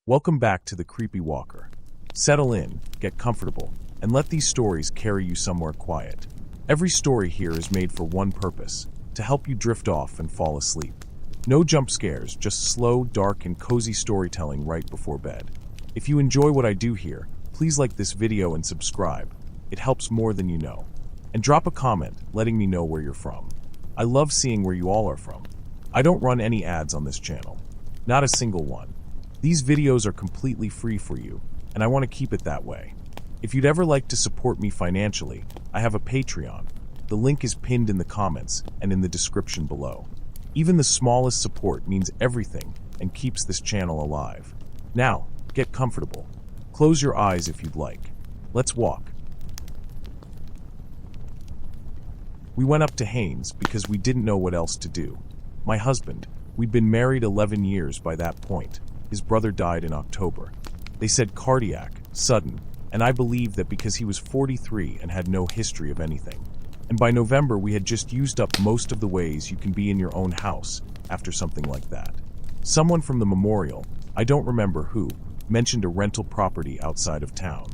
Welcome back to the Creepy Walker. Settle in, get comfortable, and let these stories carry you somewhere quiet. Every story here is made for one purpose, to help you drift off and fall asleep. No jump scares, just slow, dark, and cozy storytelling right before bed. If you enjoy what I do here, please like this video and subscribe. It helps more than you know. And drop a comment letting me know where you're from. I love seeing where you all are from. I don't run any ads on this channel. Not a single one. These videos are completely free for you, and I want to keep it that way. If you'd ever like to support me financially, I have a Patreon. The link is pinned in the comments and in the description below. Even the smallest support means everything and keeps this channel alive. Now, get comfortable. Close your eyes if you'd like. Let's walk. We went up to Haynes because we didn't know what else to do. My husband, we'd been married 11 years by that point. His brother died in October. They said cardiac, sudden, and I believed that because he was 43 and had no history of anything. And by November we had just used up most of the ways you can be in your own house after something like that. Someone from the memorial, I don't remember who, mentioned a rental property outside of town.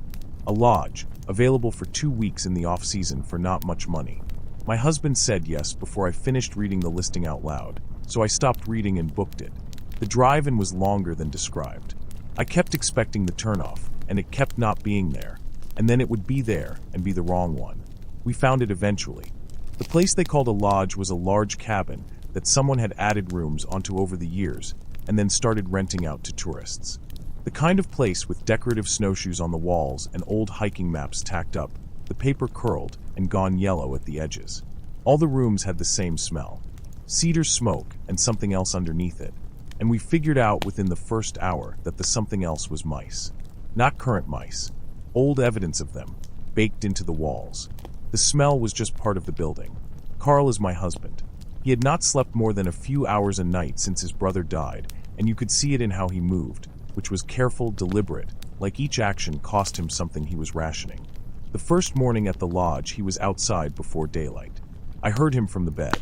A lodge, available for 2 weeks in the off-season for not much money. My husband said yes before I finished reading the listing out loud, so I stopped reading and booked it. The drive-in was longer than described. I kept expecting the turnoff, and it kept not being there, and then it would be there and be the wrong one. We found it eventually. The place they called a lodge was a large cabin that someone had added rooms onto over the years, and then started renting out to tourists. The kind of place with decorative snowshoes on the walls and old hiking maps tacked up, the paper curled and gone yellow at the edges. All the rooms had the same smell. Cedar smoke and something else underneath it. And we figured out within the first hour that the something else was mice. Not current mice. Old evidence of them, baked into the walls. The smell was just part of the building. Carl is my husband. He had not slept more than a few hours a night since his brother died, and you could see it in how he moved, which was careful, deliberate, like each action cost him something he was rationing. The first morning at the lodge, he was outside before daylight. I heard him from the bed.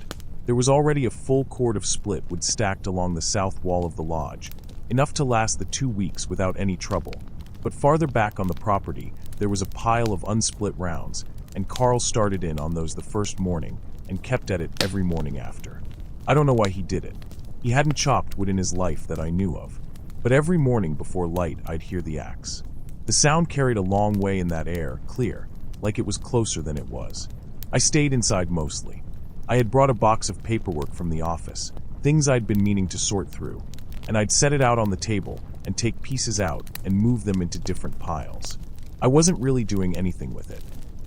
There was already a full cord of split wood stacked along the south wall of the lodge, enough to last the 2 weeks without any trouble. But farther back on the property, there was a pile of unsplit rounds, and Carl started in on those the first morning and kept at it every morning after. I don't know why he did it. He hadn't chopped wood in his life that I knew of, but every morning before light I'd hear the axe. The sound carried a long way in that air, clear, like it was closer than it was. I stayed inside mostly. I had brought a box of paperwork from the office, things I'd been meaning to sort through, and I'd set it out on the table and take pieces out and move them into different piles. I wasn't really doing anything with it.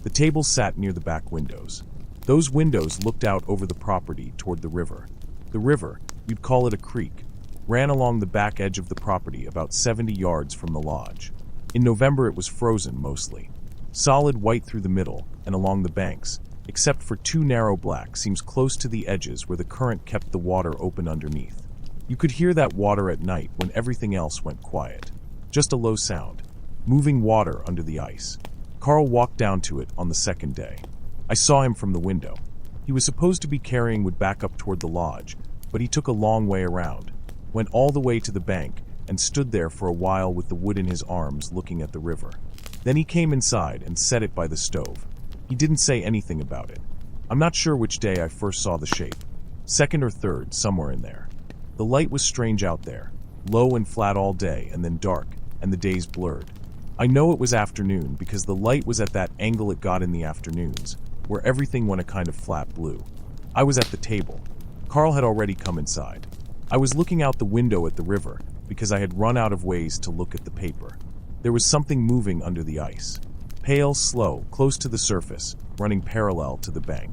The table sat near the back windows. Those windows looked out over the property toward the river. The river, you'd call it a creek, ran along the back edge of the property about 70 yards from the lodge. In November it was frozen mostly. Solid white through the middle and along the banks, except for 2 narrow black seams close to the edges where the current kept the water open underneath. You could hear that water at night when everything else went quiet. Just a low sound. Moving water under the ice. Carl walked down to it on the second day. I saw him from the window. He was supposed to be carrying wood back up toward the lodge, but he took a long way around, went all the way to the bank, and stood there for a while with the wood in his arms looking at the river. Then he came inside and set it by the stove. He didn't say anything about it. I'm not sure which day I first saw the shape. Second or third, somewhere in there. The light was strange out there, low and flat all day and then dark, and the days blurred. I know it was afternoon because the light was at that angle it got in the afternoons, where everything went a kind of flat blue. I was at the table. Carl had already come inside. I was looking out the window at the river because I had run out of ways to look at the paper. There was something moving under the ice. Pale, slow, close to the surface, running parallel to the bank.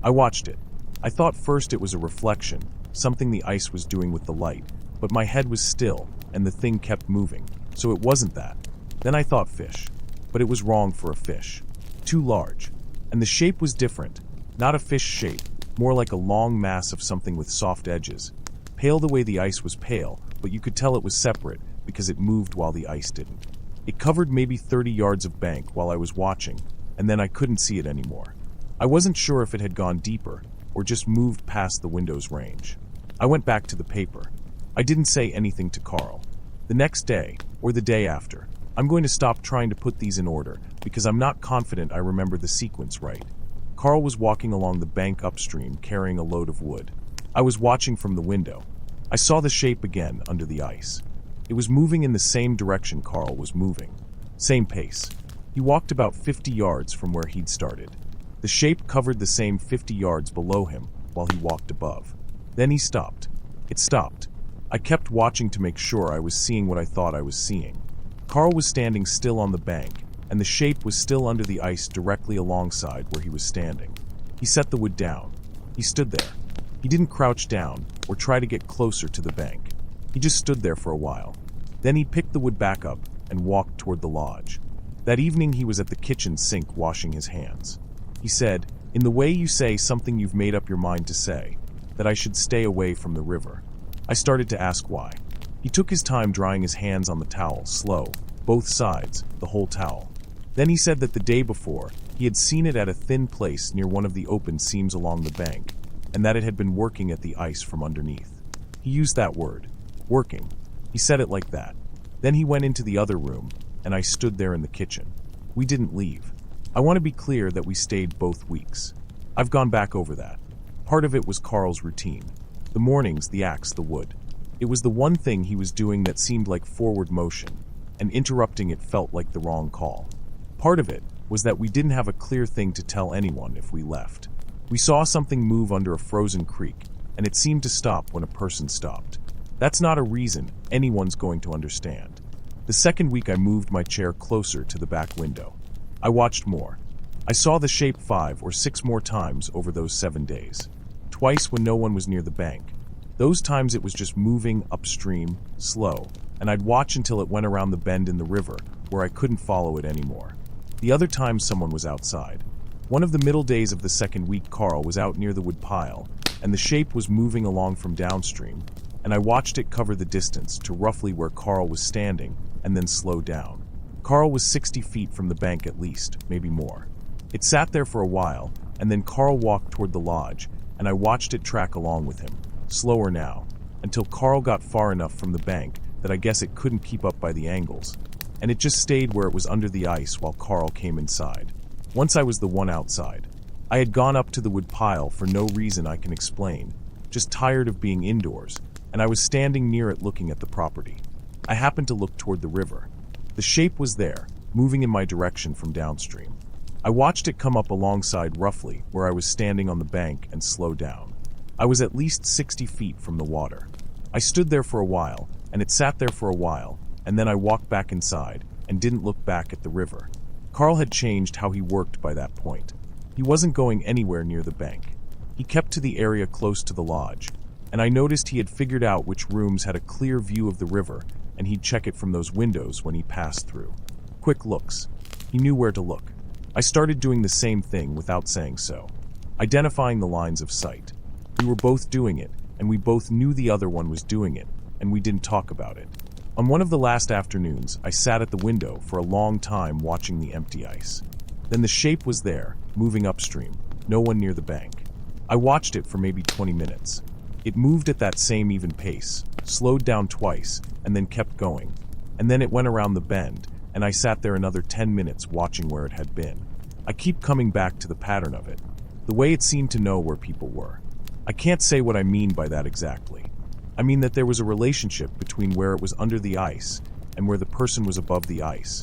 I watched it. I thought first it was a reflection, something the ice was doing with the light, but my head was still, and the thing kept moving, so it wasn't that. Then I thought fish, but it was wrong for a fish. Too large. And the shape was different, not a fish shape, more like a long mass of something with soft edges. Pale the way the ice was pale, but you could tell it was separate because it moved while the ice didn't. It covered maybe 30 yards of bank while I was watching, and then I couldn't see it anymore. I wasn't sure if it had gone deeper or just moved past the window's range. I went back to the paper. I didn't say anything to Carl. The next day, or the day after. I'm going to stop trying to put these in order, because I'm not confident I remember the sequence right. Carl was walking along the bank upstream carrying a load of wood. I was watching from the window. I saw the shape again under the ice. It was moving in the same direction Carl was moving. Same pace. He walked about 50 yards from where he'd started. The shape covered the same 50 yards below him while he walked above. Then he stopped. It stopped. I kept watching to make sure I was seeing what I thought I was seeing. Carl was standing still on the bank, and the shape was still under the ice directly alongside where he was standing. He set the wood down. He stood there. He didn't crouch down or try to get closer to the bank. He just stood there for a while. Then he picked the wood back up and walked toward the lodge. That evening he was at the kitchen sink washing his hands. He said, "In the way you say something you've made up your mind to say, that I should stay away from the river." I started to ask why. He took his time drying his hands on the towel, slow, both sides, the whole towel. Then he said that the day before, he had seen it at a thin place near one of the open seams along the bank, and that it had been working at the ice from underneath. He used that word, working. He said it like that. Then he went into the other room, and I stood there in the kitchen. We didn't leave. I want to be clear that we stayed both weeks. I've gone back over that. Part of it was Carl's routine. The mornings, the axe, the wood. It was the one thing he was doing that seemed like forward motion, and interrupting it felt like the wrong call. Part of it was that we didn't have a clear thing to tell anyone if we left. We saw something move under a frozen creek, and it seemed to stop when a person stopped. That's not a reason anyone's going to understand. The second week I moved my chair closer to the back window. I watched more. I saw the shape 5 or 6 more times over those 7 days. Twice when no one was near the bank. Those times it was just moving upstream, slow, and I'd watch until it went around the bend in the river where I couldn't follow it anymore. The other time someone was outside. One of the middle days of the second week Carl was out near the wood pile, and the shape was moving along from downstream, and I watched it cover the distance to roughly where Carl was standing and then slow down. Carl was 60 feet from the bank at least, maybe more. It sat there for a while, and then Carl walked toward the lodge, and I watched it track along with him, slower now, until Carl got far enough from the bank that I guess it couldn't keep up by the angles, and it just stayed where it was under the ice while Carl came inside. Once I was the one outside. I had gone up to the wood pile for no reason I can explain, just tired of being indoors, and I was standing near it looking at the property. I happened to look toward the river. The shape was there, moving in my direction from downstream. I watched it come up alongside roughly where I was standing on the bank and slow down. I was at least 60 feet from the water. I stood there for a while, and it sat there for a while, and then I walked back inside and didn't look back at the river. Carl had changed how he worked by that point. He wasn't going anywhere near the bank. He kept to the area close to the lodge, and I noticed he had figured out which rooms had a clear view of the river, and he'd check it from those windows when he passed through. Quick looks. He knew where to look. I started doing the same thing without saying so. Identifying the lines of sight. We were both doing it, and we both knew the other one was doing it, and we didn't talk about it. On one of the last afternoons, I sat at the window for a long time watching the empty ice. Then the shape was there, moving upstream, no one near the bank. I watched it for maybe 20 minutes. It moved at that same even pace, slowed down twice, and then kept going. And then it went around the bend, and I sat there another 10 minutes watching where it had been. I keep coming back to the pattern of it, the way it seemed to know where people were. I can't say what I mean by that exactly. I mean that there was a relationship between where it was under the ice and where the person was above the ice.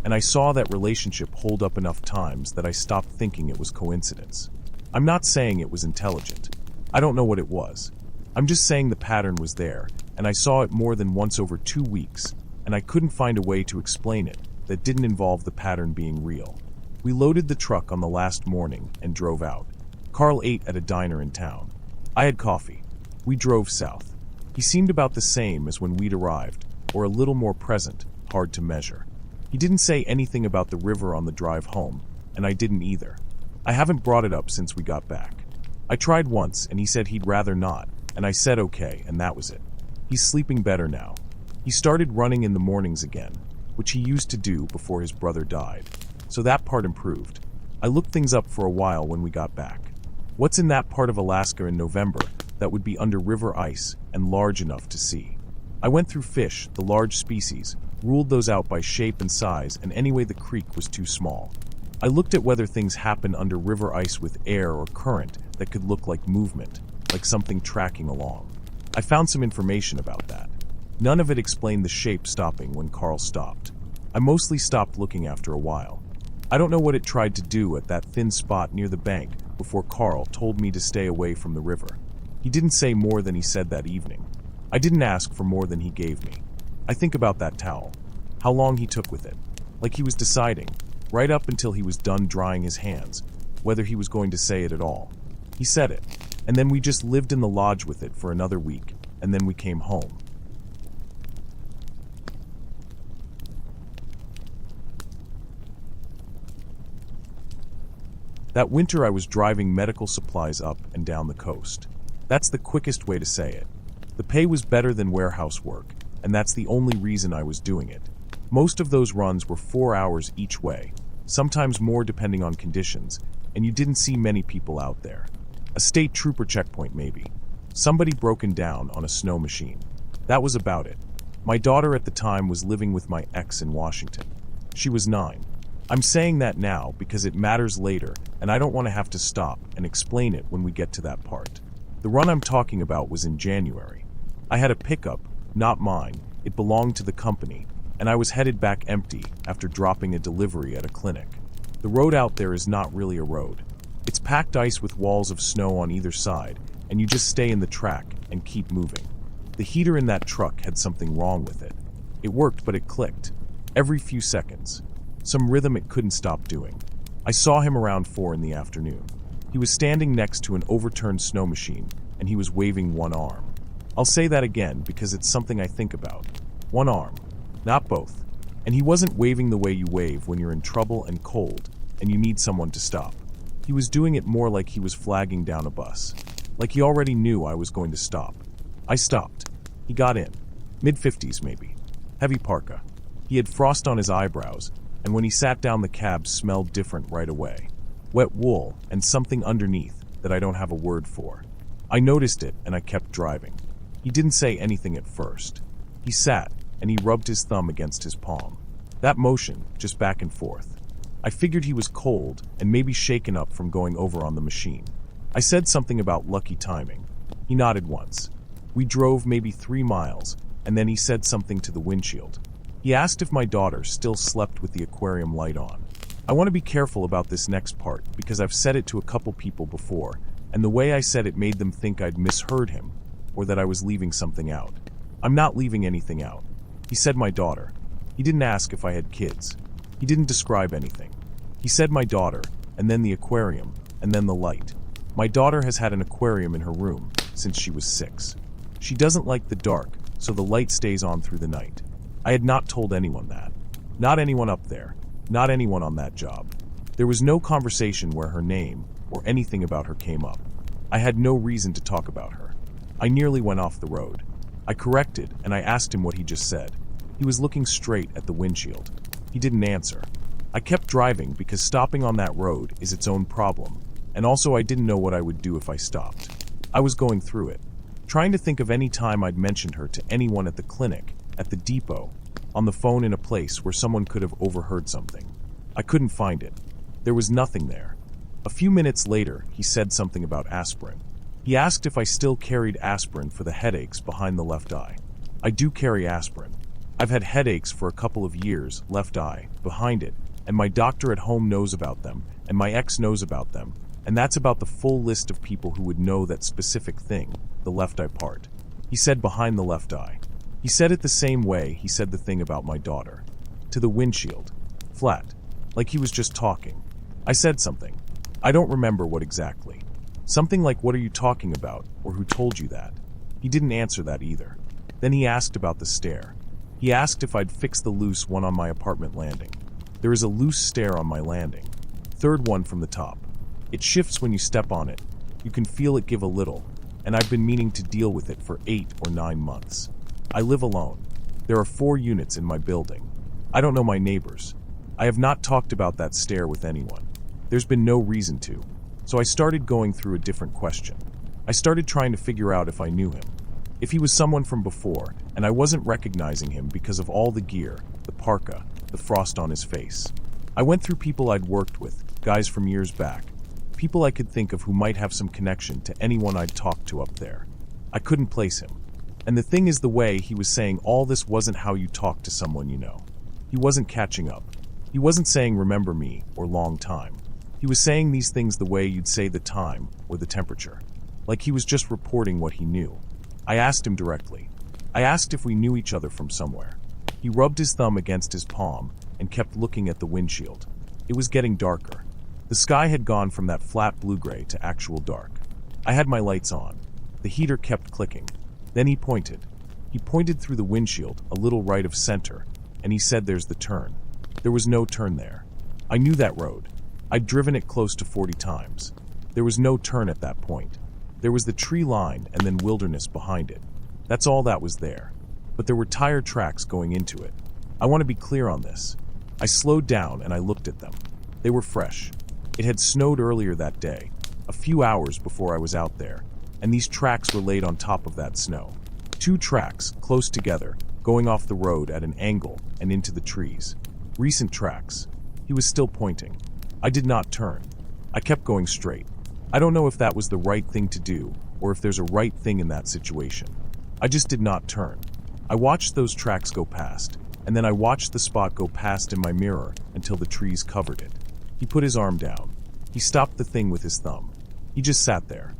And I saw that relationship hold up enough times that I stopped thinking it was coincidence. I'm not saying it was intelligent. I don't know what it was. I'm just saying the pattern was there, and I saw it more than once over 2 weeks, and I couldn't find a way to explain it that didn't involve the pattern being real. We loaded the truck on the last morning and drove out. Carl ate at a diner in town. I had coffee. We drove south. He seemed about the same as when we'd arrived, or a little more present, hard to measure. He didn't say anything about the river on the drive home, and I didn't either. I haven't brought it up since we got back. I tried once, and he said he'd rather not, and I said okay, and that was it. He's sleeping better now. He started running in the mornings again, which he used to do before his brother died. So that part improved. I looked things up for a while when we got back. What's in that part of Alaska in November that would be under river ice and large enough to see? I went through fish, the large species, ruled those out by shape and size, and anyway the creek was too small. I looked at whether things happen under river ice with air or current that could look like movement, like something tracking along. I found some information about that. None of it explained the shape stopping when Carl stopped. I mostly stopped looking after a while. I don't know what it tried to do at that thin spot near the bank before Carl told me to stay away from the river. He didn't say more than he said that evening. I didn't ask for more than he gave me. I think about that towel. How long he took with it. Like he was deciding, right up until he was done drying his hands, whether he was going to say it at all. He said it, and then we just lived in the lodge with it for another week, and then we came home. That winter I was driving medical supplies up and down the coast. That's the quickest way to say it. The pay was better than warehouse work, and that's the only reason I was doing it. Most of those runs were 4 hours each way, sometimes more depending on conditions, and you didn't see many people out there. A state trooper checkpoint maybe. Somebody broken down on a snow machine. That was about it. My daughter at the time was living with my ex in Washington. She was 9. I'm saying that now because it matters later, and I don't want to have to stop and explain it when we get to that part. The run I'm talking about was in January. I had a pickup, not mine. It belonged to the company, and I was headed back empty after dropping a delivery at a clinic. The road out there is not really a road. It's packed ice with walls of snow on either side, and you just stay in the track and keep moving. The heater in that truck had something wrong with it. It worked, but it clicked. Every few seconds. Some rhythm it couldn't stop doing. I saw him around 4 in the afternoon. He was standing next to an overturned snow machine, and he was waving one arm. I'll say that again because it's something I think about. One arm, not both. And he wasn't waving the way you wave when you're in trouble and cold, and you need someone to stop. He was doing it more like he was flagging down a bus. Like he already knew I was going to stop. I stopped. He got in. Mid-50s maybe. Heavy parka. He had frost on his eyebrows, and when he sat down the cab smelled different right away. Wet wool and something underneath that I don't have a word for. I noticed it and I kept driving. He didn't say anything at first. He sat and he rubbed his thumb against his palm. That motion, just back and forth. I figured he was cold and maybe shaken up from going over on the machine. I said something about lucky timing. He nodded once. We drove maybe 3 miles, and then he said something to the windshield. He asked if my daughter still slept with the aquarium light on. I want to be careful about this next part because I've said it to a couple people before, and the way I said it made them think I'd misheard him or that I was leaving something out. I'm not leaving anything out. He said my daughter. He didn't ask if I had kids. He didn't describe anything. He said my daughter, and then the aquarium, and then the light. My daughter has had an aquarium in her room since she was 6. She doesn't like the dark, so the light stays on through the night. I had not told anyone that. Not anyone up there. Not anyone on that job. There was no conversation where her name or anything about her came up. I had no reason to talk about her. I nearly went off the road. I corrected and I asked him what he just said. He was looking straight at the windshield. He didn't answer. I kept driving because stopping on that road is its own problem, and also I didn't know what I would do if I stopped. I was going through it, trying to think of any time I'd mentioned her to anyone at the clinic, at the depot, on the phone in a place where someone could have overheard something. I couldn't find it. There was nothing there. A few minutes later, he said something about aspirin. He asked if I still carried aspirin for the headaches behind the left eye. I do carry aspirin. I've had headaches for a couple of years, left eye, behind it, and my doctor at home knows about them, and my ex knows about them, and that's about the full list of people who would know that specific thing, the left eye part. He said behind the left eye. He said it the same way he said the thing about my daughter. To the windshield. Flat. Like he was just talking. I said something. I don't remember what exactly. Something like, "What are you talking about?" or "Who told you that?" He didn't answer that either. Then he asked about the stair. He asked if I'd fix the loose one on my apartment landing. There is a loose stair on my landing. Third one from the top. It shifts when you step on it. You can feel it give a little, and I've been meaning to deal with it for 8 or 9 months. I live alone. There are 4 units in my building. I don't know my neighbors. I have not talked about that stair with anyone. There's been no reason to. So I started going through a different question. I started trying to figure out if I knew him. If he was someone from before, and I wasn't recognizing him because of all the gear, the parka, the frost on his face. I went through people I'd worked with, guys from years back, people I could think of who might have some connection to anyone I'd talked to up there. I couldn't place him. And the thing is, the way he was saying all this wasn't how you talk to someone you know. He wasn't catching up. He wasn't saying remember me or long time. He was saying these things the way you'd say the time or the temperature. Like he was just reporting what he knew. I asked him directly. I asked if we knew each other from somewhere. He rubbed his thumb against his palm and kept looking at the windshield. It was getting darker. The sky had gone from that flat blue-gray to actual dark. I had my lights on. The heater kept clicking. Then he pointed. He pointed through the windshield, a little right of center, and he said there's the turn. There was no turn there. I knew that road. I'd driven it close to 40 times. There was no turn at that point. There was the tree line and then wilderness behind it. That's all that was there. But there were tire tracks going into it. I want to be clear on this. I slowed down and I looked at them. They were fresh. It had snowed earlier that day, a few hours before I was out there, and these tracks were laid on top of that snow. 2 tracks, close together, going off the road at an angle and into the trees. Recent tracks. He was still pointing. I did not turn. I kept going straight. I don't know if that was the right thing to do, or if there's a right thing in that situation. I just did not turn. I watched those tracks go past, and then I watched the spot go past in my mirror until the trees covered it. He put his arm down. He stopped the thing with his thumb. He just sat there.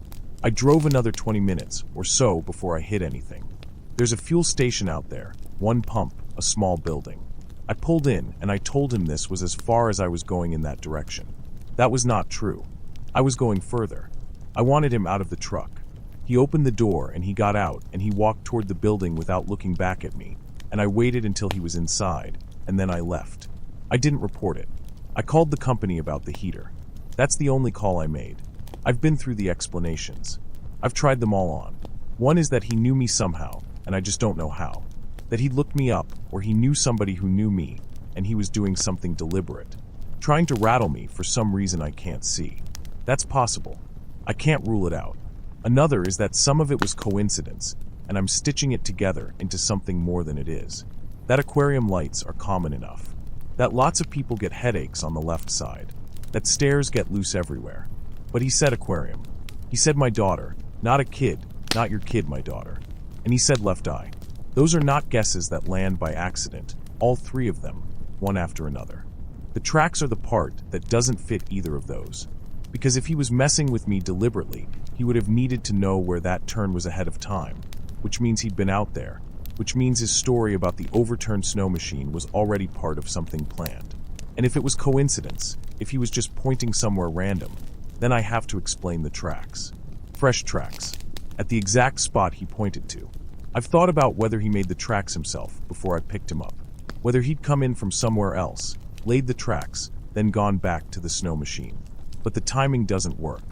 I drove another 20 minutes or so before I hit anything. There's a fuel station out there, 1 pump, a small building. I pulled in and I told him this was as far as I was going in that direction. That was not true. I was going further. I wanted him out of the truck. He opened the door and he got out and he walked toward the building without looking back at me, and I waited until he was inside, and then I left. I didn't report it. I called the company about the heater. That's the only call I made. I've been through the explanations. I've tried them all on. One is that he knew me somehow, and I just don't know how. That he'd looked me up, or he knew somebody who knew me, and he was doing something deliberate. Trying to rattle me for some reason I can't see. That's possible. I can't rule it out. Another is that some of it was coincidence, and I'm stitching it together into something more than it is. That aquarium lights are common enough. That lots of people get headaches on the left side. That stairs get loose everywhere. But he said aquarium. He said my daughter, not a kid, not your kid, my daughter. And he said left eye. Those are not guesses that land by accident, all 3 of them, one after another. The tracks are the part that doesn't fit either of those. Because if he was messing with me deliberately, he would have needed to know where that turn was ahead of time, which means he'd been out there, which means his story about the overturned snow machine was already part of something planned. And if it was coincidence, if he was just pointing somewhere random, then I have to explain the tracks. Fresh tracks. At the exact spot he pointed to. I've thought about whether he made the tracks himself before I picked him up. Whether he'd come in from somewhere else, laid the tracks, then gone back to the snow machine. But the timing doesn't work.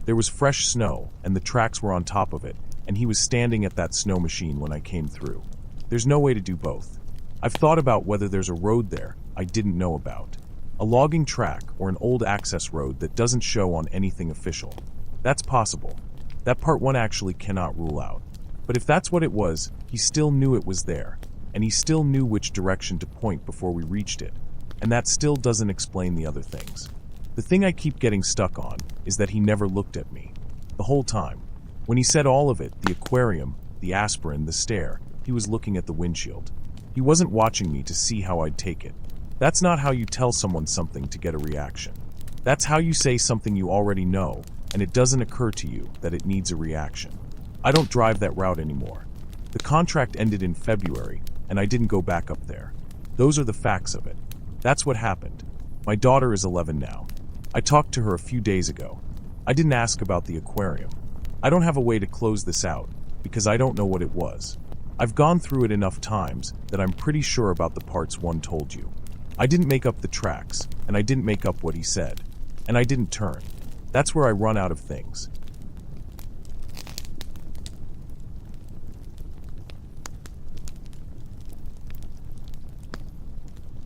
There was fresh snow, and the tracks were on top of it, and he was standing at that snow machine when I came through. There's no way to do both. I've thought about whether there's a road there I didn't know about. A logging track or an old access road that doesn't show on anything official. That's possible. That part 1 actually cannot rule out. But if that's what it was, he still knew it was there, and he still knew which direction to point before we reached it, and that still doesn't explain the other things. The thing I keep getting stuck on is that he never looked at me. The whole time. When he said all of it, the aquarium, the aspirin, the stare, he was looking at the windshield. He wasn't watching me to see how I'd take it. That's not how you tell someone something to get a reaction. That's how you say something you already know, and it doesn't occur to you that it needs a reaction. I don't drive that route anymore. The contract ended in February, and I didn't go back up there. Those are the facts of it. That's what happened. My daughter is 11 now. I talked to her a few days ago. I didn't ask about the aquarium. I don't have a way to close this out, because I don't know what it was. I've gone through it enough times that I'm pretty sure about the parts 1 told you. I didn't make up the tracks, and I didn't make up what he said. And I didn't turn. That's where I run out of things.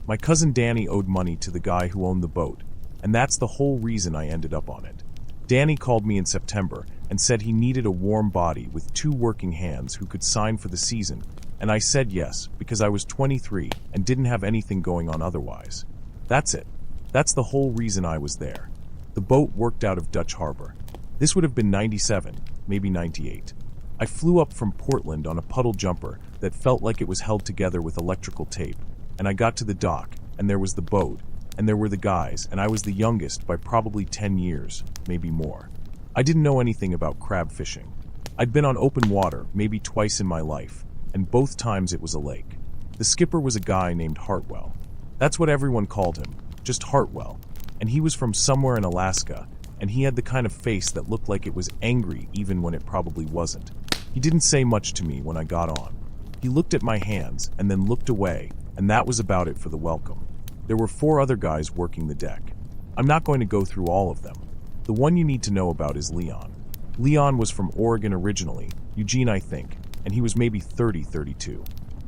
My cousin Danny owed money to the guy who owned the boat, and that's the whole reason I ended up on it. Danny called me in September and said he needed a warm body with 2 working hands who could sign for the season, and I said yes because I was 23 and didn't have anything going on otherwise. That's it. That's the whole reason I was there. The boat worked out of Dutch Harbor. This would have been 97, maybe 98. I flew up from Portland on a puddle jumper that felt like it was held together with electrical tape, and I got to the dock, and there was the boat, and there were the guys, and I was the youngest by probably 10 years, maybe more. I didn't know anything about crab fishing. I'd been on open water maybe twice in my life, and both times it was a lake. The skipper was a guy named Hartwell. That's what everyone called him, just Hartwell, and he was from somewhere in Alaska, and he had the kind of face that looked like it was angry even when it probably wasn't. He didn't say much to me when I got on. He looked at my hands and then looked away, and that was about it for the welcome. There were 4 other guys working the deck. I'm not going to go through all of them. The one you need to know about is Leon. Leon was from Oregon originally, Eugene I think, and he was maybe 30, 32.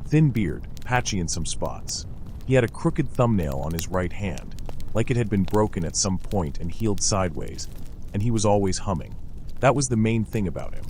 Thin beard, patchy in some spots. He had a crooked thumbnail on his right hand, like it had been broken at some point and healed sideways, and he was always humming. That was the main thing about him.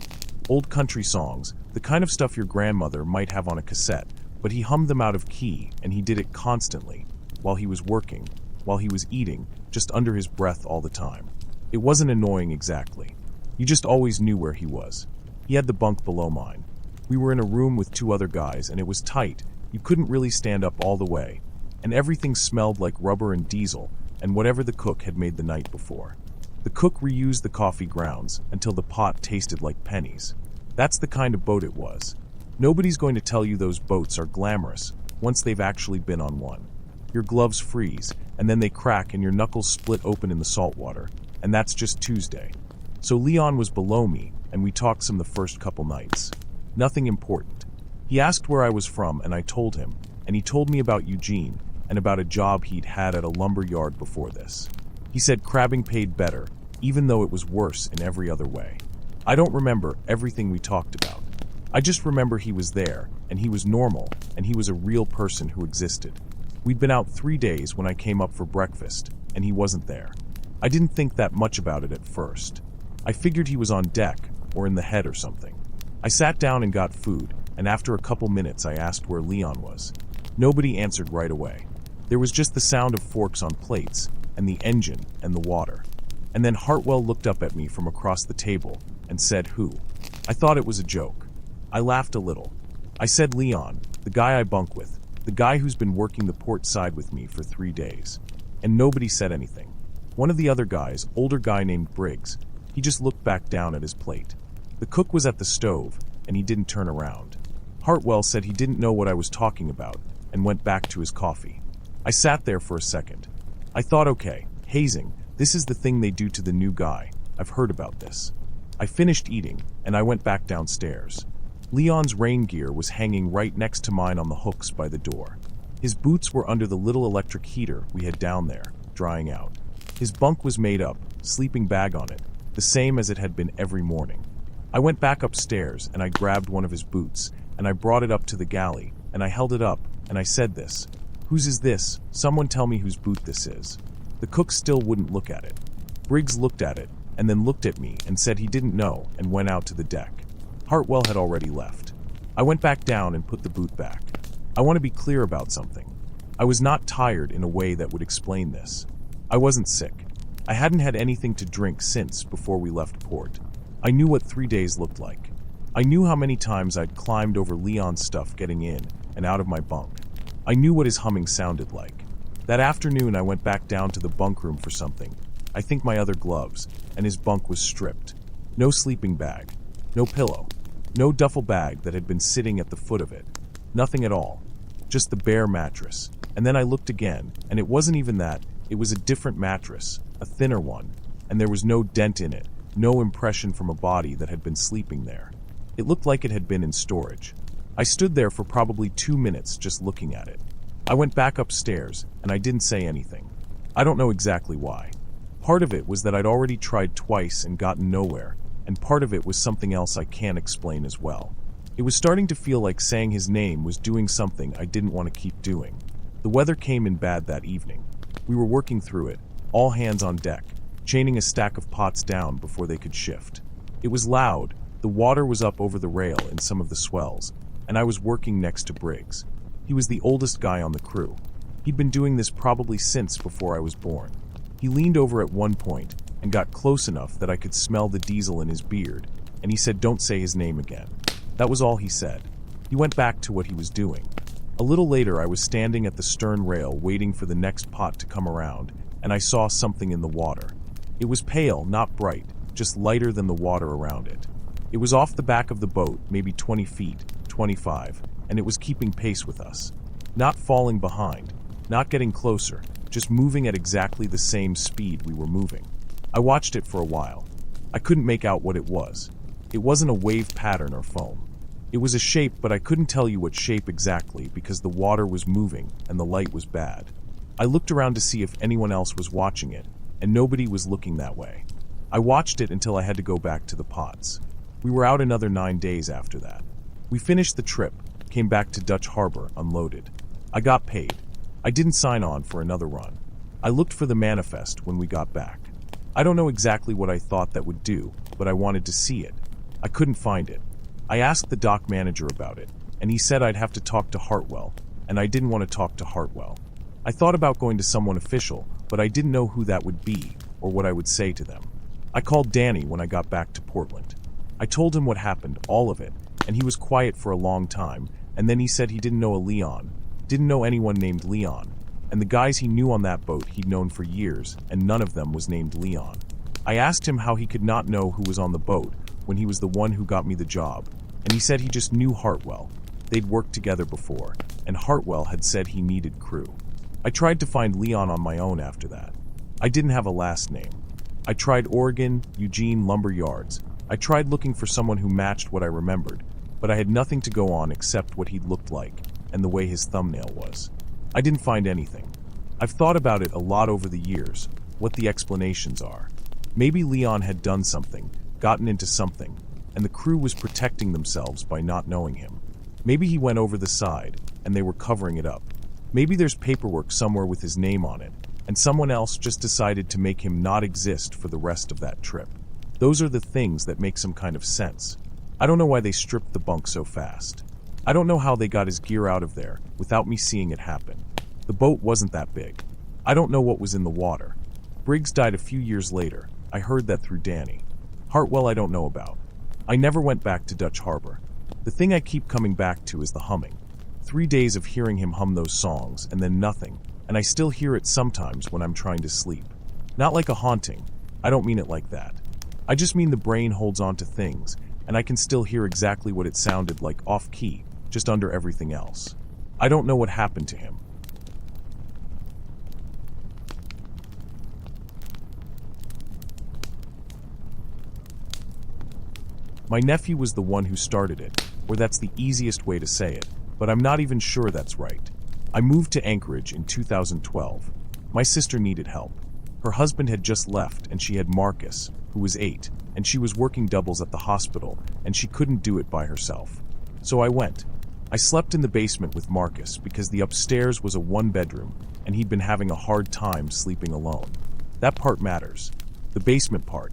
Old country songs, the kind of stuff your grandmother might have on a cassette, but he hummed them out of key, and he did it constantly, while he was working, while he was eating, just under his breath all the time. It wasn't annoying exactly. You just always knew where he was. He had the bunk below mine. We were in a room with 2 other guys, and it was tight. You couldn't really stand up all the way, and everything smelled like rubber and diesel, and whatever the cook had made the night before. The cook reused the coffee grounds until the pot tasted like pennies. That's the kind of boat it was. Nobody's going to tell you those boats are glamorous once they've actually been on one. Your gloves freeze, and then they crack and your knuckles split open in the salt water, and that's just Tuesday. So Leon was below me, and we talked some the first couple nights. Nothing important. He asked where I was from, and I told him, and he told me about Eugene, and about a job he'd had at a lumber yard before this. He said crabbing paid better, even though it was worse in every other way. I don't remember everything we talked about. I just remember he was there, and he was normal, and he was a real person who existed. We'd been out 3 days when I came up for breakfast, and he wasn't there. I didn't think that much about it at first. I figured he was on deck, or in the head or something. I sat down and got food, and after a couple minutes I asked where Leon was. Nobody answered right away. There was just the sound of forks on plates, and the engine, and the water. And then Hartwell looked up at me from across the table and said, "Who?" I thought it was a joke. I laughed a little. I said Leon, the guy I bunk with, the guy who's been working the port side with me for 3 days. And nobody said anything. One of the other guys, older guy named Briggs, he just looked back down at his plate. The cook was at the stove, and he didn't turn around. Hartwell said he didn't know what I was talking about, and went back to his coffee. I sat there for a second. I thought, okay, hazing, this is the thing they do to the new guy. I've heard about this. I finished eating, and I went back downstairs. Leon's rain gear was hanging right next to mine on the hooks by the door. His boots were under the little electric heater we had down there, drying out. His bunk was made up, sleeping bag on it, the same as it had been every morning. I went back upstairs, and I grabbed one of his boots, and I brought it up to the galley, and I held it up, and I said this. "Whose is this? Someone tell me whose boot this is." The cook still wouldn't look at it. Briggs looked at it, and then looked at me and said he didn't know, and went out to the deck. Hartwell had already left. I went back down and put the boot back. I want to be clear about something. I was not tired in a way that would explain this. I wasn't sick. I hadn't had anything to drink since before we left port. I knew what 3 days looked like. I knew how many times I'd climbed over Leon's stuff getting in and out of my bunk. I knew what his humming sounded like. That afternoon I went back down to the bunk room for something, I think my other gloves, and his bunk was stripped. No sleeping bag. No pillow. No duffel bag that had been sitting at the foot of it. Nothing at all. Just the bare mattress. And then I looked again, and it wasn't even that. It was a different mattress, a thinner one, and there was no dent in it, no impression from a body that had been sleeping there. It looked like it had been in storage. I stood there for probably 2 minutes just looking at it. I went back upstairs, and I didn't say anything. I don't know exactly why. Part of it was that I'd already tried twice and gotten nowhere, and part of it was something else I can't explain as well. It was starting to feel like saying his name was doing something I didn't want to keep doing. The weather came in bad that evening. We were working through it, all hands on deck, chaining a stack of pots down before they could shift. It was loud, the water was up over the rail in some of the swells, and I was working next to Briggs. He was the oldest guy on the crew. He'd been doing this probably since before I was born. He leaned over at one point and got close enough that I could smell the diesel in his beard, and he said, "Don't say his name again." That was all he said. He went back to what he was doing. A little later, I was standing at the stern rail waiting for the next pot to come around, and I saw something in the water. It was pale, not bright, just lighter than the water around it. It was off the back of the boat, maybe 20 feet, 25, and it was keeping pace with us. Not falling behind, not getting closer, just moving at exactly the same speed we were moving. I watched it for a while. I couldn't make out what it was. It wasn't a wave pattern or foam. It was a shape, but I couldn't tell you what shape exactly because the water was moving and the light was bad. I looked around to see if anyone else was watching it, and nobody was looking that way. I watched it until I had to go back to the pots. We were out another 9 days after that. We finished the trip, came back to Dutch Harbor, unloaded. I got paid. I didn't sign on for another run. I looked for the manifest when we got back. I don't know exactly what I thought that would do, but I wanted to see it. I couldn't find it. I asked the dock manager about it, and he said I'd have to talk to Hartwell, and I didn't want to talk to Hartwell. I thought about going to someone official, but I didn't know who that would be or what I would say to them. I called Danny when I got back to Portland. I told him what happened, all of it, and he was quiet for a long time, and then he said he didn't know a Leon, didn't know anyone named Leon, and the guys he knew on that boat he'd known for years, and none of them was named Leon. I asked him how he could not know who was on the boat when he was the one who got me the job, and he said he just knew Hartwell. They'd worked together before, and Hartwell had said he needed crew. I tried to find Leon on my own after that. I didn't have a last name. I tried Oregon, Eugene, lumber yards. I tried looking for someone who matched what I remembered, but I had nothing to go on except what he'd looked like and the way his thumbnail was. I didn't find anything. I've thought about it a lot over the years, what the explanations are. Maybe Leon had done something, gotten into something, and the crew was protecting themselves by not knowing him. Maybe he went over the side, and they were covering it up. Maybe there's paperwork somewhere with his name on it, and someone else just decided to make him not exist for the rest of that trip. Those are the things that make some kind of sense. I don't know why they stripped the bunk so fast. I don't know how they got his gear out of there without me seeing it happen. The boat wasn't that big. I don't know what was in the water. Briggs died a few years later. I heard that through Danny. Hartwell I don't know about. I never went back to Dutch Harbor. The thing I keep coming back to is the humming. 3 days of hearing him hum those songs and then nothing, and I still hear it sometimes when I'm trying to sleep. Not like a haunting. I don't mean it like that. I just mean the brain holds on to things, and I can still hear exactly what it sounded like off-key, just under everything else. I don't know what happened to him. My nephew was the one who started it, or that's the easiest way to say it, but I'm not even sure that's right. I moved to Anchorage in 2012. My sister needed help. Her husband had just left and she had Marcus, who was 8, and she was working doubles at the hospital and she couldn't do it by herself. So I went. I slept in the basement with Marcus because the upstairs was a 1-bedroom and he'd been having a hard time sleeping alone. That part matters. The basement part.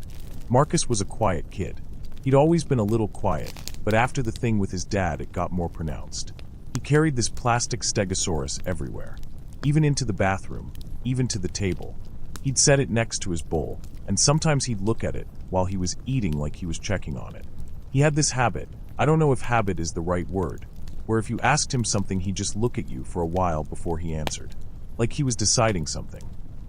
Marcus was a quiet kid. He'd always been a little quiet, but after the thing with his dad it got more pronounced. He carried this plastic stegosaurus everywhere, even into the bathroom, even to the table. He'd set it next to his bowl, and sometimes he'd look at it while he was eating like he was checking on it. He had this habit, I don't know if habit is the right word, where if you asked him something he'd just look at you for a while before he answered, like he was deciding something.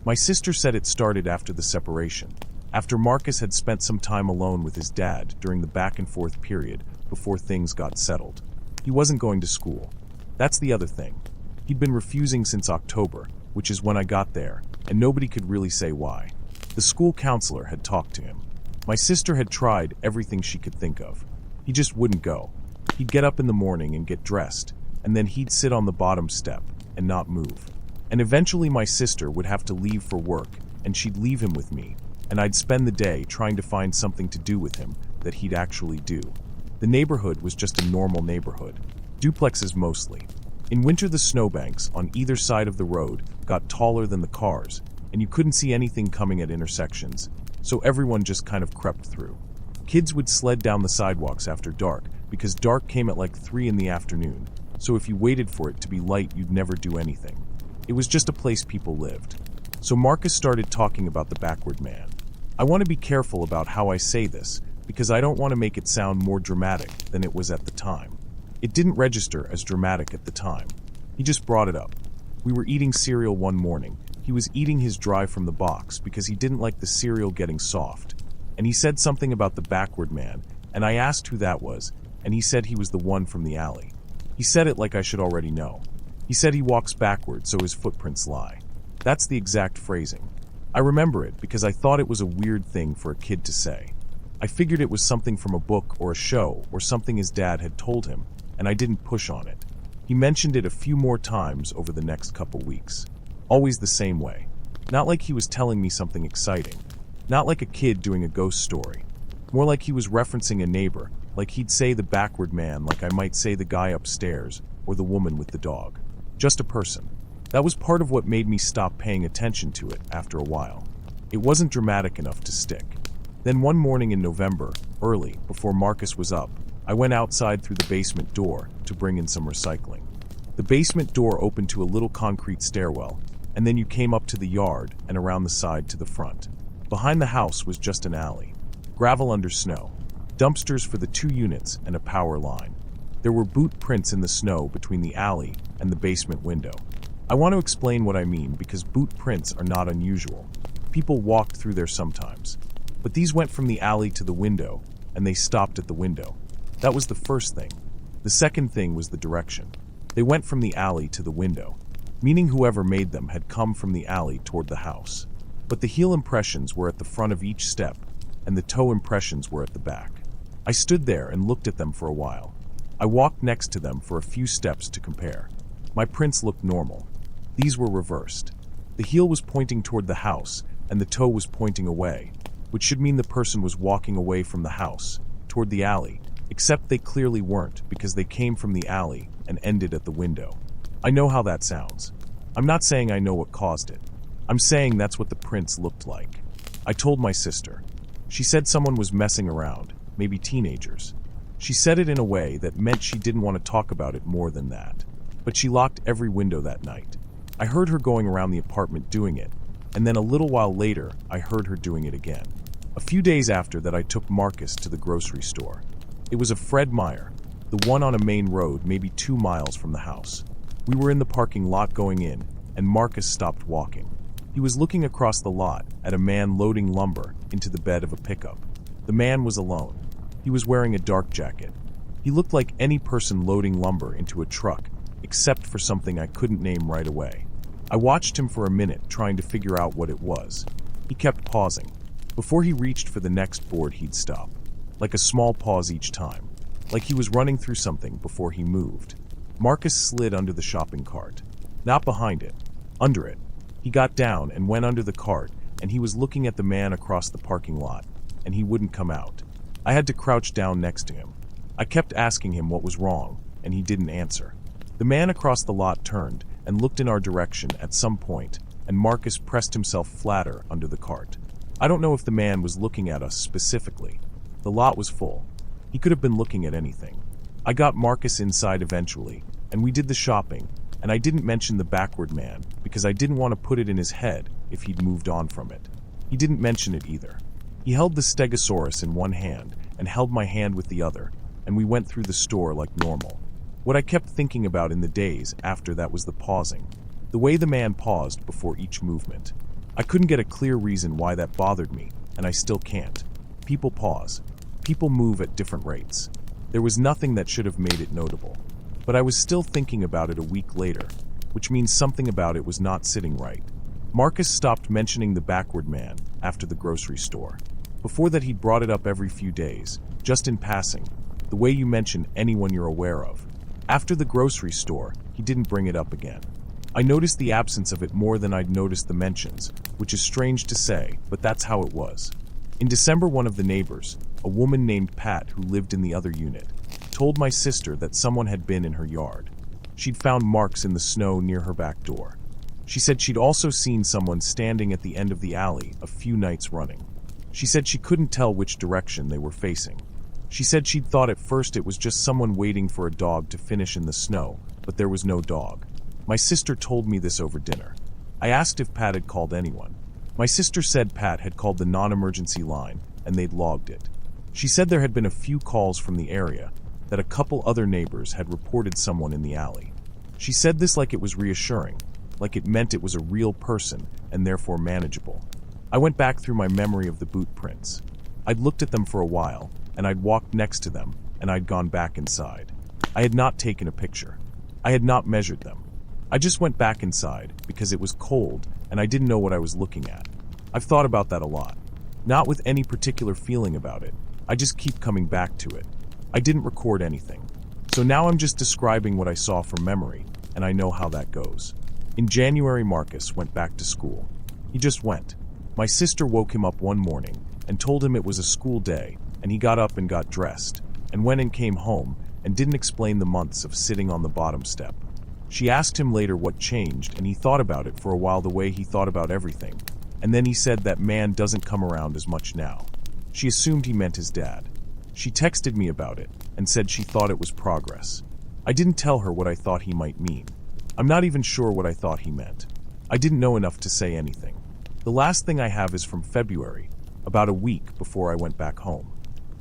My sister said it started after the separation, after Marcus had spent some time alone with his dad during the back and forth period before things got settled. He wasn't going to school. That's the other thing. He'd been refusing since October, which is when I got there, and nobody could really say why. The school counselor had talked to him. My sister had tried everything she could think of. He just wouldn't go. He'd get up in the morning and get dressed, and then he'd sit on the bottom step and not move. And eventually my sister would have to leave for work, and she'd leave him with me, and I'd spend the day trying to find something to do with him that he'd actually do. The neighborhood was just a normal neighborhood. Duplexes mostly. In winter the snowbanks on either side of the road got taller than the cars, and you couldn't see anything coming at intersections, so everyone just kind of crept through. Kids would sled down the sidewalks after dark because dark came at like 3 in the afternoon, so if you waited for it to be light, you'd never do anything. It was just a place people lived. So Marcus started talking about the backward man. I want to be careful about how I say this because I don't want to make it sound more dramatic than it was at the time. It didn't register as dramatic at the time. He just brought it up. We were eating cereal one morning. He was eating his dry from the box because he didn't like the cereal getting soft. And he said something about the backward man, and I asked who that was, and he said he was the one from the alley. He said it like I should already know. He said he walks backward so his footprints lie. That's the exact phrasing. I remember it because I thought it was a weird thing for a kid to say. I figured it was something from a book or a show or something his dad had told him, and I didn't push on it. He mentioned it a few more times over the next couple weeks. Always the same way. Not like he was telling me something exciting. Not like a kid doing a ghost story. More like he was referencing a neighbor, like he'd say the backward man like I might say the guy upstairs or the woman with the dog. Just a person. That was part of what made me stop paying attention to it after a while. It wasn't dramatic enough to stick. Then one morning in November, early, before Marcus was up, I went outside through the basement door to bring in some recycling. The basement door opened to a little concrete stairwell, and then you came up to the yard and around the side to the front. Behind the house was just an alley. Gravel under snow. Dumpsters for the 2 units and a power line. There were boot prints in the snow between the alley and the basement window. I want to explain what I mean because boot prints are not unusual. People walked through there sometimes. But these went from the alley to the window, and they stopped at the window. That was the first thing. The second thing was the direction. They went from the alley to the window, meaning whoever made them had come from the alley toward the house. But the heel impressions were at the front of each step, and the toe impressions were at the back. I stood there and looked at them for a while. I walked next to them for a few steps to compare. My prints looked normal. These were reversed. The heel was pointing toward the house, and the toe was pointing away, which should mean the person was walking away from the house, toward the alley, except they clearly weren't because they came from the alley and ended at the window. I know how that sounds. I'm not saying I know what caused it. I'm saying that's what the prints looked like. I told my sister. She said someone was messing around, maybe teenagers. She said it in a way that meant she didn't want to talk about it more than that. But she locked every window that night. I heard her going around the apartment doing it, and then a little while later, I heard her doing it again. A few days after that, I took Marcus to the grocery store. It was a Fred Meyer, the one on a main road maybe 2 miles from the house. We were in the parking lot going in, and Marcus stopped walking. He was looking across the lot at a man loading lumber into the bed of a pickup. The man was alone. He was wearing a dark jacket. He looked like any person loading lumber into a truck, except for something I couldn't name right away. I watched him for a minute, trying to figure out what it was. He kept pausing. Before he reached for the next board, he'd stop. Like a small pause each time. Like he was running through something before he moved. Marcus slid under the shopping cart. Not behind it. Under it. He got down and went under the cart, and he was looking at the man across the parking lot, and he wouldn't come out. I had to crouch down next to him. I kept asking him what was wrong, and he didn't answer. The man across the lot turned and looked in our direction at some point, and Marcus pressed himself flatter under the cart. I don't know if the man was looking at us specifically. The lot was full. He could have been looking at anything. I got Marcus inside eventually, and we did the shopping, and I didn't mention the backward man because I didn't want to put it in his head if he'd moved on from it. He didn't mention it either. He held the Stegosaurus in one hand and held my hand with the other, and we went through the store like normal. What I kept thinking about in the days after that was the pausing. The way the man paused before each movement. I couldn't get a clear reason why that bothered me, and I still can't. People pause. People move at different rates. There was nothing that should have made it notable. But I was still thinking about it a week later, which means something about it was not sitting right. Marcus stopped mentioning the backward man after the grocery store. Before that, he'd brought it up every few days, just in passing, the way you mention anyone you're aware of. After the grocery store, he didn't bring it up again. I noticed the absence of it more than I'd noticed the mentions, which is strange to say, but that's how it was. In December, one of the neighbors, a woman named Pat who lived in the other unit, told my sister that someone had been in her yard. She'd found marks in the snow near her back door. She said she'd also seen someone standing at the end of the alley a few nights running. She said she couldn't tell which direction they were facing. She said she'd thought at first it was just someone waiting for a dog to finish in the snow, but there was no dog. My sister told me this over dinner. I asked if Pat had called anyone. My sister said Pat had called the non-emergency line, and they'd logged it. She said there had been a few calls from the area, that a couple other neighbors had reported someone in the alley. She said this like it was reassuring, like it meant it was a real person and therefore manageable. I went back through my memory of the boot prints. I'd looked at them for a while, and I'd walked next to them, and I'd gone back inside. I had not taken a picture. I had not measured them. I just went back inside because it was cold and I didn't know what I was looking at. I've thought about that a lot. Not with any particular feeling about it. I just keep coming back to it. I didn't record anything. So now I'm just describing what I saw from memory, and I know how that goes. In January, Marcus went back to school. He just went. My sister woke him up one morning and told him it was a school day, and he got up and got dressed, and went and came home, and didn't explain the months of sitting on the bottom step. She asked him later what changed, and he thought about it for a while the way he thought about everything, and then he said that man doesn't come around as much now. She assumed he meant his dad. She texted me about it, and said she thought it was progress. I didn't tell her what I thought he might mean. I'm not even sure what I thought he meant. I didn't know enough to say anything. The last thing I have is from February, about a week before I went back home.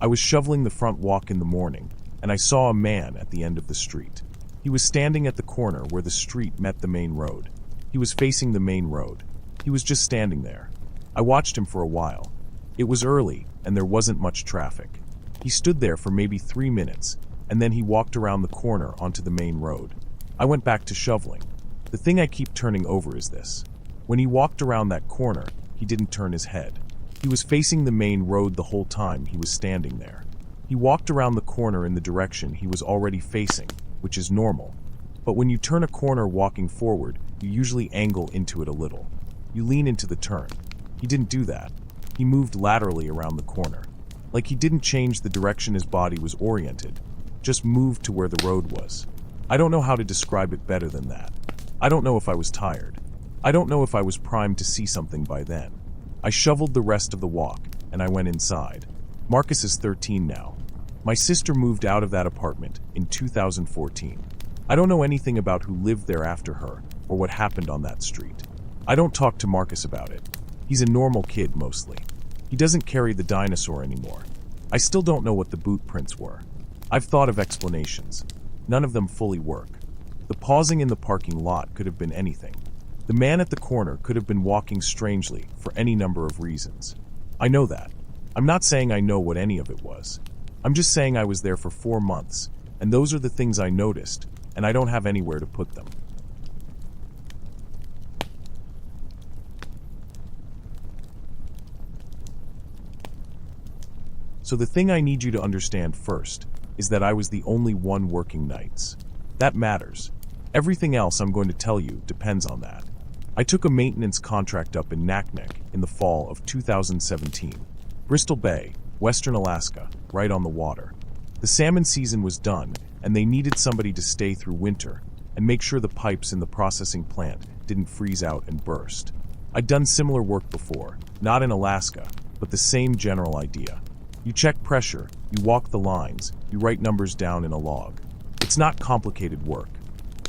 I was shoveling the front walk in the morning, and I saw a man at the end of the street. He was standing at the corner where the street met the main road. He was facing the main road. He was just standing there. I watched him for a while. It was early, and there wasn't much traffic. He stood there for maybe 3 minutes, and then he walked around the corner onto the main road. I went back to shoveling. The thing I keep turning over is this. When he walked around that corner, he didn't turn his head. He was facing the main road the whole time he was standing there. He walked around the corner in the direction he was already facing, which is normal. But when you turn a corner walking forward, you usually angle into it a little. You lean into the turn. He didn't do that. He moved laterally around the corner. Like he didn't change the direction his body was oriented, just moved to where the road was. I don't know how to describe it better than that. I don't know if I was tired. I don't know if I was primed to see something by then. I shoveled the rest of the walk, and I went inside. Marcus is 13 now. My sister moved out of that apartment in 2014. I don't know anything about who lived there after her, or what happened on that street. I don't talk to Marcus about it. He's a normal kid mostly. He doesn't carry the dinosaur anymore. I still don't know what the boot prints were. I've thought of explanations. None of them fully work. The pausing in the parking lot could have been anything. The man at the corner could have been walking strangely for any number of reasons. I know that. I'm not saying I know what any of it was. I'm just saying I was there for 4 months, and those are the things I noticed, and I don't have anywhere to put them. So the thing I need you to understand first is that I was the only one working nights. That matters. Everything else I'm going to tell you depends on that. I took a maintenance contract up in Naknek in the fall of 2017. Bristol Bay, Western Alaska, right on the water. The salmon season was done, and they needed somebody to stay through winter and make sure the pipes in the processing plant didn't freeze out and burst. I'd done similar work before, not in Alaska, but the same general idea. You check pressure, you walk the lines, you write numbers down in a log. It's not complicated work.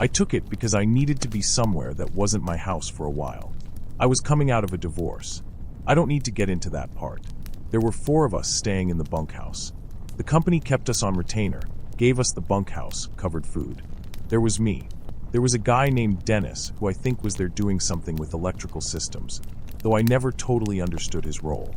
I took it because I needed to be somewhere that wasn't my house for a while. I was coming out of a divorce. I don't need to get into that part. There were 4 of us staying in the bunkhouse. The company kept us on retainer, gave us the bunkhouse, covered food. There was me. There was a guy named Dennis who I think was there doing something with electrical systems, though I never totally understood his role.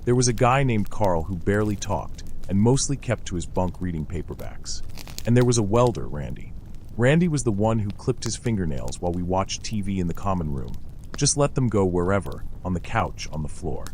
There was a guy named Carl who barely talked and mostly kept to his bunk reading paperbacks. And there was a welder, Randy. Randy was the one who clipped his fingernails while we watched TV in the common room. Just let them go wherever, on the couch, on the floor.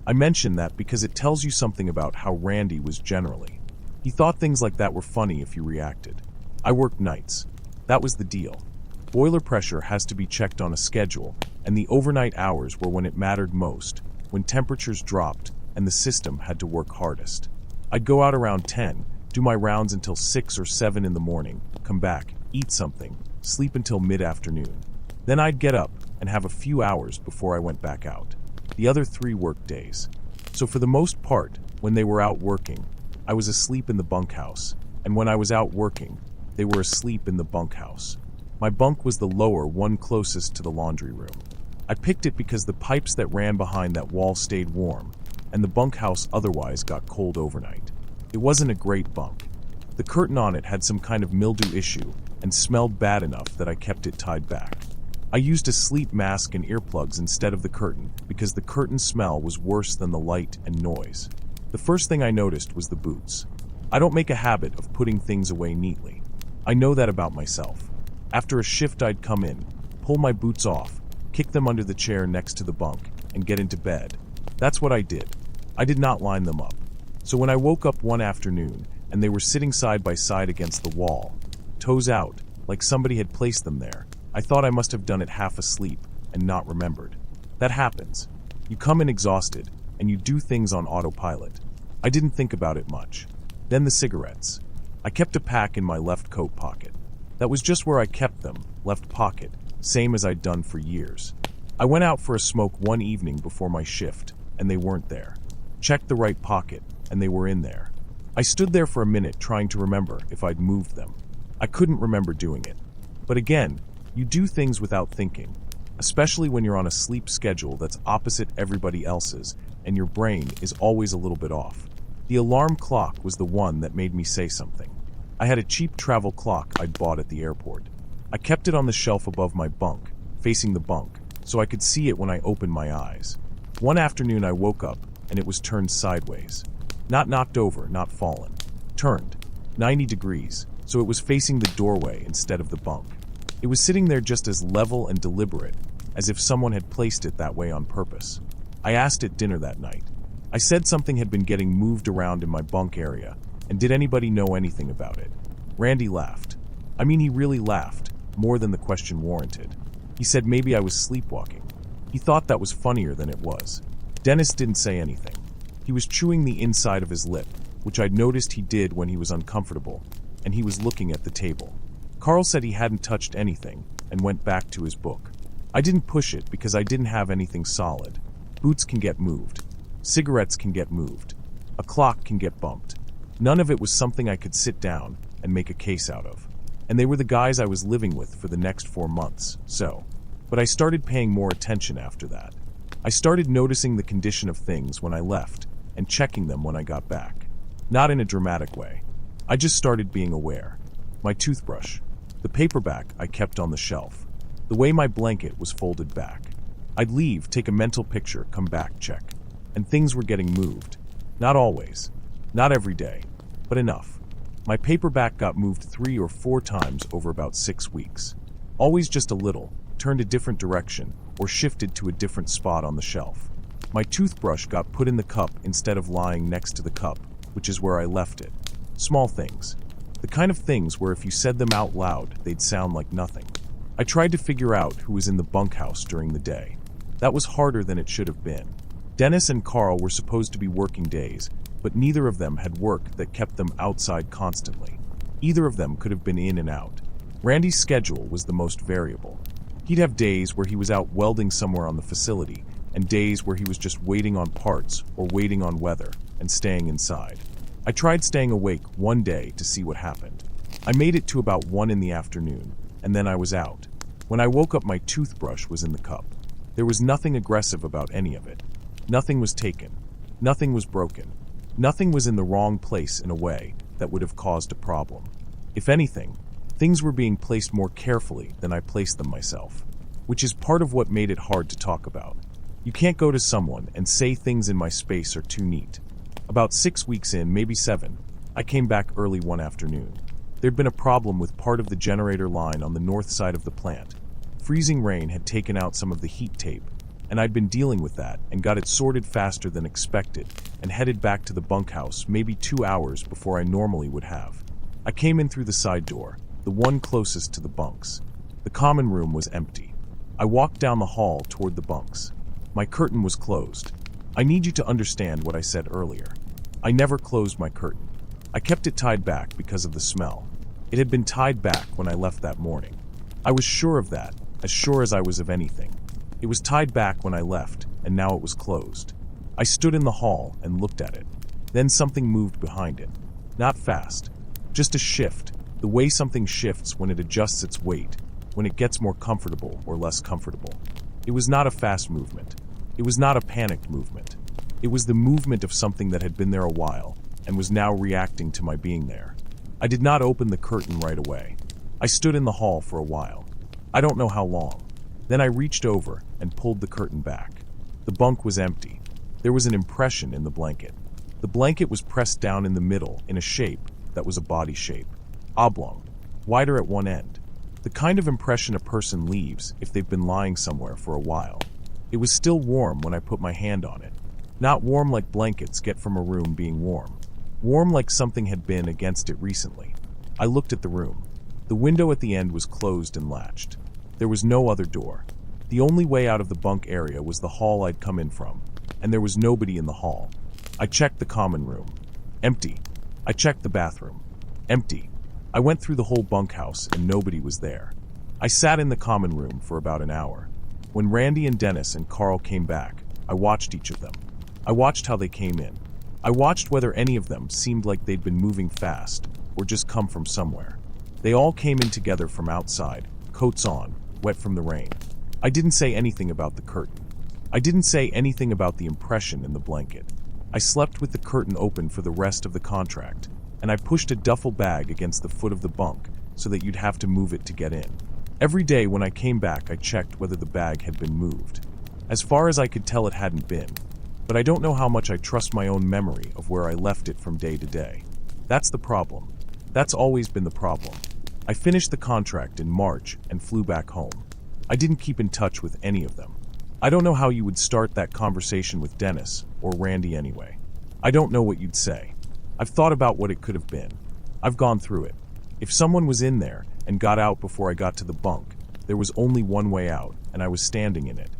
I mention that because it tells you something about how Randy was generally. He thought things like that were funny if you reacted. I worked nights. That was the deal. Boiler pressure has to be checked on a schedule, and the overnight hours were when it mattered most, when temperatures dropped and the system had to work hardest. I'd go out around 10, do my rounds until 6 or 7 in the morning, come back, eat something, sleep until mid-afternoon. Then I'd get up and have a few hours before I went back out. The other 3 work days. So for the most part, when they were out working, I was asleep in the bunkhouse, and when I was out working, they were asleep in the bunkhouse. My bunk was the lower one closest to the laundry room. I picked it because the pipes that ran behind that wall stayed warm, and the bunkhouse otherwise got cold overnight. It wasn't a great bunk. The curtain on it had some kind of mildew issue and smelled bad enough that I kept it tied back. I used a sleep mask and earplugs instead of the curtain because the curtain smell was worse than the light and noise. The first thing I noticed was the boots. I don't make a habit of putting things away neatly. I know that about myself. After a shift, I'd come in, pull my boots off, kick them under the chair next to the bunk, and get into bed. That's what I did. I did not line them up. So when I woke up one afternoon and they were sitting side by side against the wall, toes out, like somebody had placed them there, I thought I must have done it half asleep and not remembered. That happens. You come in exhausted and you do things on autopilot. I didn't think about it much. Then the cigarettes. I kept a pack in my left coat pocket. That was just where I kept them, left pocket, same as I'd done for years. I went out for a smoke one evening before my shift, and they weren't there. Checked the right pocket, and they were in there. I stood there for a minute trying to remember if I'd moved them. I couldn't remember doing it. But again, you do things without thinking, especially when you're on a sleep schedule that's opposite everybody else's, and your brain is always a little bit off. The alarm clock was the one that made me say something. I had a cheap travel clock I'd bought at the airport. I kept it on the shelf above my bunk, facing the bunk, so I could see it when I opened my eyes. One afternoon I woke up, and it was turned sideways. Not knocked over, not fallen. Turned. 90 degrees, so it was facing the doorway instead of the bunk. It was sitting there just as level and deliberate, as if someone had placed it that way on purpose. I asked at dinner that night. I said something had been getting moved around in my bunk area, and did anybody know anything about it? Randy laughed. I mean, he really laughed, more than the question warranted. He said maybe I was sleepwalking. He thought that was funnier than it was. Dennis didn't say anything. He was chewing the inside of his lip, which I'd noticed he did when he was uncomfortable, and he was looking at the table. Carl said he hadn't touched anything, and went back to his book. I didn't push it because I didn't have anything solid. Boots can get moved. Cigarettes can get moved. A clock can get bumped. None of it was something I could sit down and make a case out of. And they were the guys I was living with for the next 4 months, so. But I started paying more attention after that. I started noticing the condition of things when I left, and checking them when I got back. Not in a dramatic way. I just started being aware. My toothbrush. The paperback I kept on the shelf. The way my blanket was folded back. I'd leave, take a mental picture, come back, check. And things were getting moved. Not always. Not every day. But enough. My paperback got moved 3 or 4 times over about 6 weeks. Always just a little, turned a different direction, or shifted to a different spot on the shelf. My toothbrush got put in the cup instead of lying next to the cup, which is where I left it. Small things. The kind of things where if you said them out loud, they'd sound like nothing. I tried to figure out who was in the bunkhouse during the day. That was harder than it should have been. Dennis and Carl were supposed to be working days, but neither of them had work that kept them outside constantly. Either of them could have been in and out. Randy's schedule was the most variable. He'd have days where he was out welding somewhere on the facility, and days where he was just waiting on parts or waiting on weather and staying inside. I tried staying awake one day to see what happened. I made it to about 1 in the afternoon, and then I was out. When I woke up, my toothbrush was in the cup. There was nothing aggressive about any of it. Nothing was taken. Nothing was broken. Nothing was in the wrong place in a way that would have caused a problem. If anything, things were being placed more carefully than I placed them myself, which is part of what made it hard to talk about. You can't go to someone and say things in my space are too neat. About 6 weeks in, maybe 7, I came back early one afternoon. There'd been a problem with part of the generator line on the north side of the plant. Freezing rain had taken out some of the heat tape, and I'd been dealing with that and got it sorted faster than expected and headed back to the bunkhouse maybe 2 hours before I normally would have. I came in through the side door, the one closest to the bunks. The common room was empty. I walked down the hall toward the bunks. My curtain was closed. I need you to understand what I said earlier. I never closed my curtain. I kept it tied back because of the smell. It had been tied back when I left that morning. I was sure of that, as sure as I was of anything. It was tied back when I left, and now it was closed. I stood in the hall and looked at it. Then something moved behind it. Not fast, just a shift, the way something shifts when it adjusts its weight, when it gets more comfortable or less comfortable. It was not a fast movement. It was not a panicked movement. It was the movement of something that had been there a while and was now reacting to my being there. I did not open the curtain right away. I stood in the hall for a while. I don't know how long. Then I reached over and pulled the curtain back. The bunk was empty. There was an impression in the blanket. The blanket was pressed down in the middle in a shape that was a body shape. Oblong, wider at one end. The kind of impression a person leaves if they've been lying somewhere for a while. It was still warm when I put my hand on it. Not warm like blankets get from a room being warm. Warm like something had been against it recently. I looked at the room. The window at the end was closed and latched. There was no other door. The only way out of the bunk area was the hall I'd come in from, and there was nobody in the hall. I checked the common room. Empty. I checked the bathroom. Empty. I went through the whole bunkhouse and nobody was there. I sat in the common room for about an hour. When Randy and Dennis and Carl came back, I watched each of them. I watched how they came in. I watched whether any of them seemed like they'd been moving fast or just come from somewhere. They all came in together from outside, coats on, wet from the rain. I didn't say anything about the curtain. I didn't say anything about the impression in the blanket. I slept with the curtain open for the rest of the contract, and I pushed a duffel bag against the foot of the bunk so that you'd have to move it to get in. Every day when I came back, I checked whether the bag had been moved. As far as I could tell, it hadn't been, but I don't know how much I trust my own memory of where I left it from day to day. That's the problem. That's always been the problem. I finished the contract in March and flew back home. I didn't keep in touch with any of them. I don't know how you would start that conversation with Dennis or Randy anyway. I don't know what you'd say. I've thought about what it could have been. I've gone through it. If someone was in there and got out before I got to the bunk, there was only one way out, and I was standing in it.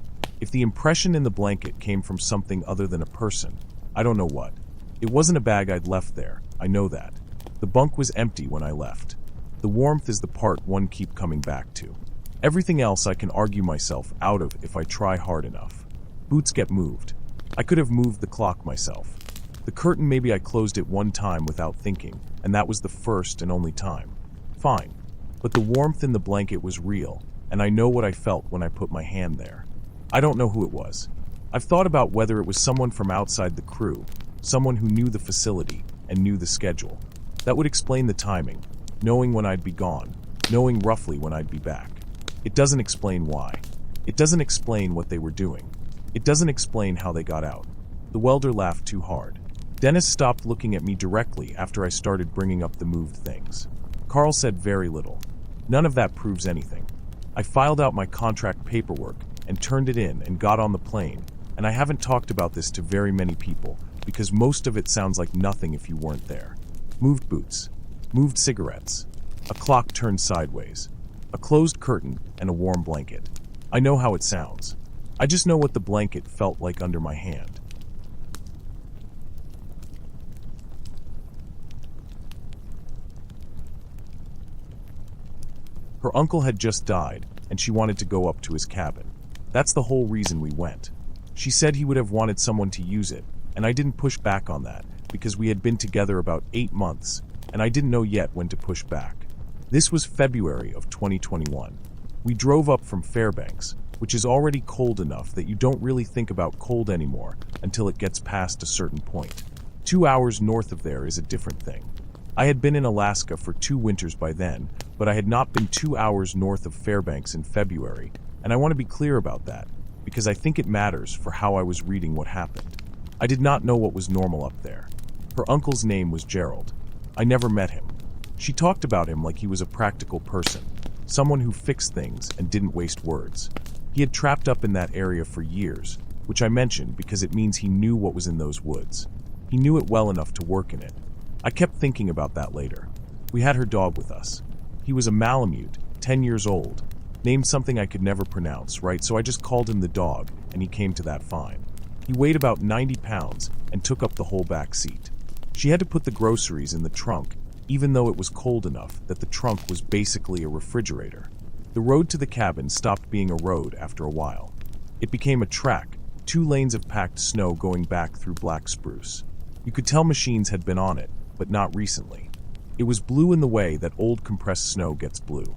If the impression in the blanket came from something other than a person, I don't know what. It wasn't a bag I'd left there, I know that. The bunk was empty when I left. The warmth is the part one keep coming back to. Everything else I can argue myself out of if I try hard enough. Boots get moved. I could have moved the clock myself. The curtain, maybe I closed it one time without thinking, and that was the first and only time. Fine. But the warmth in the blanket was real, and I know what I felt when I put my hand there. I don't know who it was. I've thought about whether it was someone from outside the crew, someone who knew the facility and knew the schedule. That would explain the timing, knowing when I'd be gone, knowing roughly when I'd be back. It doesn't explain why. It doesn't explain what they were doing. It doesn't explain how they got out. The welder laughed too hard. Dennis stopped looking at me directly after I started bringing up the moved things. Carl said very little. None of that proves anything. I filed out my contract paperwork and turned it in and got on the plane, and I haven't talked about this to very many people because most of it sounds like nothing if you weren't there. Moved boots. Moved cigarettes. A clock turned sideways. A closed curtain and a warm blanket. I know how it sounds. I just know what the blanket felt like under my hand. Her uncle had just died, and she wanted to go up to his cabin. That's the whole reason we went. She said he would have wanted someone to use it, and I didn't push back on that, because we had been together about 8 months, and I didn't know yet when to push back. This was February of 2021. We drove up from Fairbanks, which is already cold enough that you don't really think about cold anymore until it gets past a certain point. 2 hours north of there is a different thing. I had been in Alaska for 2 winters by then, but I had not been 2 hours north of Fairbanks in February, and I want to be clear about that, because I think it matters for how I was reading what happened. I did not know what was normal up there. Her uncle's name was Gerald. I never met him. She talked about him like he was a practical person, someone who fixed things and didn't waste words. He had trapped up in that area for years, which I mentioned because it means he knew what was in those woods. He knew it well enough to work in it. I kept thinking about that later. We had her dog with us. He was a Malamute, 10 years old, named something I could never pronounce, right? So I just called him the dog, and he came to that fine. He weighed about 90 pounds and took up the whole back seat. She had to put the groceries in the trunk, even though it was cold enough that the trunk was basically a refrigerator. The road to the cabin stopped being a road after a while. It became a track, 2 lanes of packed snow going back through black spruce. You could tell machines had been on it, but not recently. It was blue in the way that old compressed snow gets blue.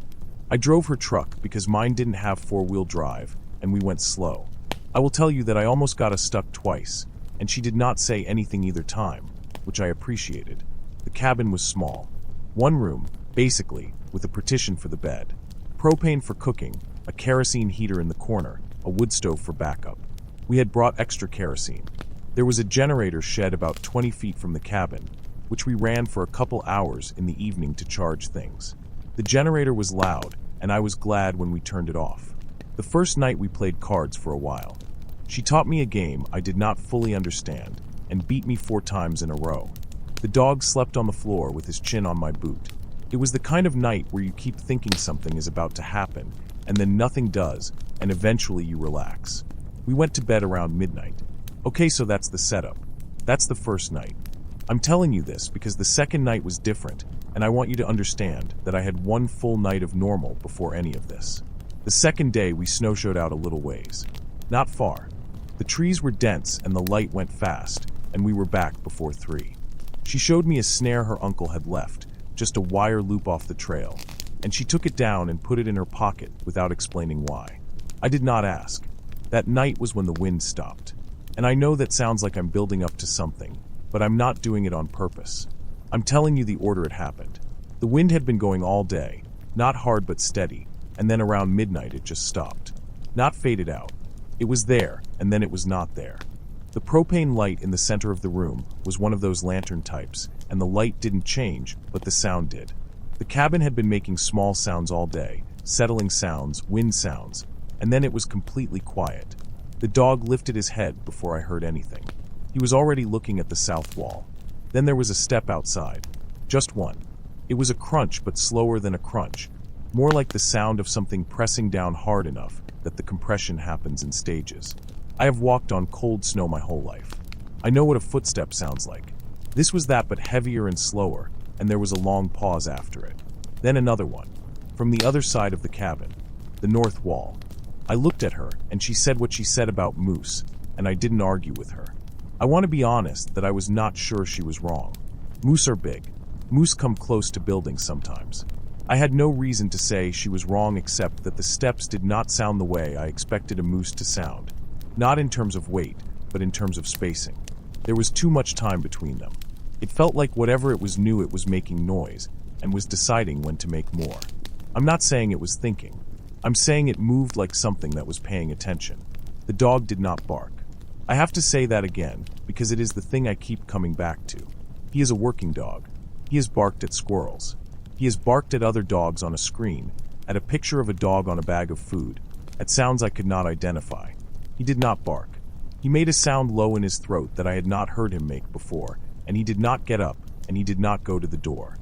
I drove her truck because mine didn't have 4-wheel drive, and we went slow. I will tell you that I almost got us stuck twice, and she did not say anything either time, which I appreciated. The cabin was small. 1 room, basically, with a partition for the bed. Propane for cooking, a kerosene heater in the corner, a wood stove for backup. We had brought extra kerosene. There was a generator shed about 20 feet from the cabin, which we ran for a couple hours in the evening to charge things. The generator was loud, and I was glad when we turned it off. The first night we played cards for a while. She taught me a game I did not fully understand, and beat me 4 times in a row. The dog slept on the floor with his chin on my boot. It was the kind of night where you keep thinking something is about to happen, and then nothing does, and eventually you relax. We went to bed around midnight. Okay, so that's the setup. That's the first night. I'm telling you this because the second night was different, and I want you to understand that I had 1 full night of normal before any of this. The second day we snowshoed out a little ways. Not far. The trees were dense and the light went fast, and we were back before 3. She showed me a snare her uncle had left, just a wire loop off the trail, and she took it down and put it in her pocket without explaining why. I did not ask. That night was when the wind stopped. And I know that sounds like I'm building up to something, but I'm not doing it on purpose. I'm telling you the order it happened. The wind had been going all day, not hard but steady, and then around midnight it just stopped. Not faded out. It was there, and then it was not there. The propane light in the center of the room was one of those lantern types, and the light didn't change, but the sound did. The cabin had been making small sounds all day, settling sounds, wind sounds, and then it was completely quiet. The dog lifted his head before I heard anything. He was already looking at the south wall. Then there was a step outside. Just one. It was a crunch, but slower than a crunch, more like the sound of something pressing down hard enough that the compression happens in stages. I have walked on cold snow my whole life. I know what a footstep sounds like. This was that, but heavier and slower, and there was a long pause after it. Then another one. From the other side of the cabin. The north wall. I looked at her, and she said what she said about moose, and I didn't argue with her. I want to be honest that I was not sure she was wrong. Moose are big. Moose come close to buildings sometimes. I had no reason to say she was wrong except that the steps did not sound the way I expected a moose to sound. Not in terms of weight, but in terms of spacing. There was too much time between them. It felt like whatever it was knew it was making noise, and was deciding when to make more. I'm not saying it was thinking. I'm saying it moved like something that was paying attention. The dog did not bark. I have to say that again, because it is the thing I keep coming back to. He is a working dog. He has barked at squirrels. He has barked at other dogs on a screen, at a picture of a dog on a bag of food, at sounds I could not identify. He did not bark. He made a sound low in his throat that I had not heard him make before, and he did not get up, and he did not go to the door.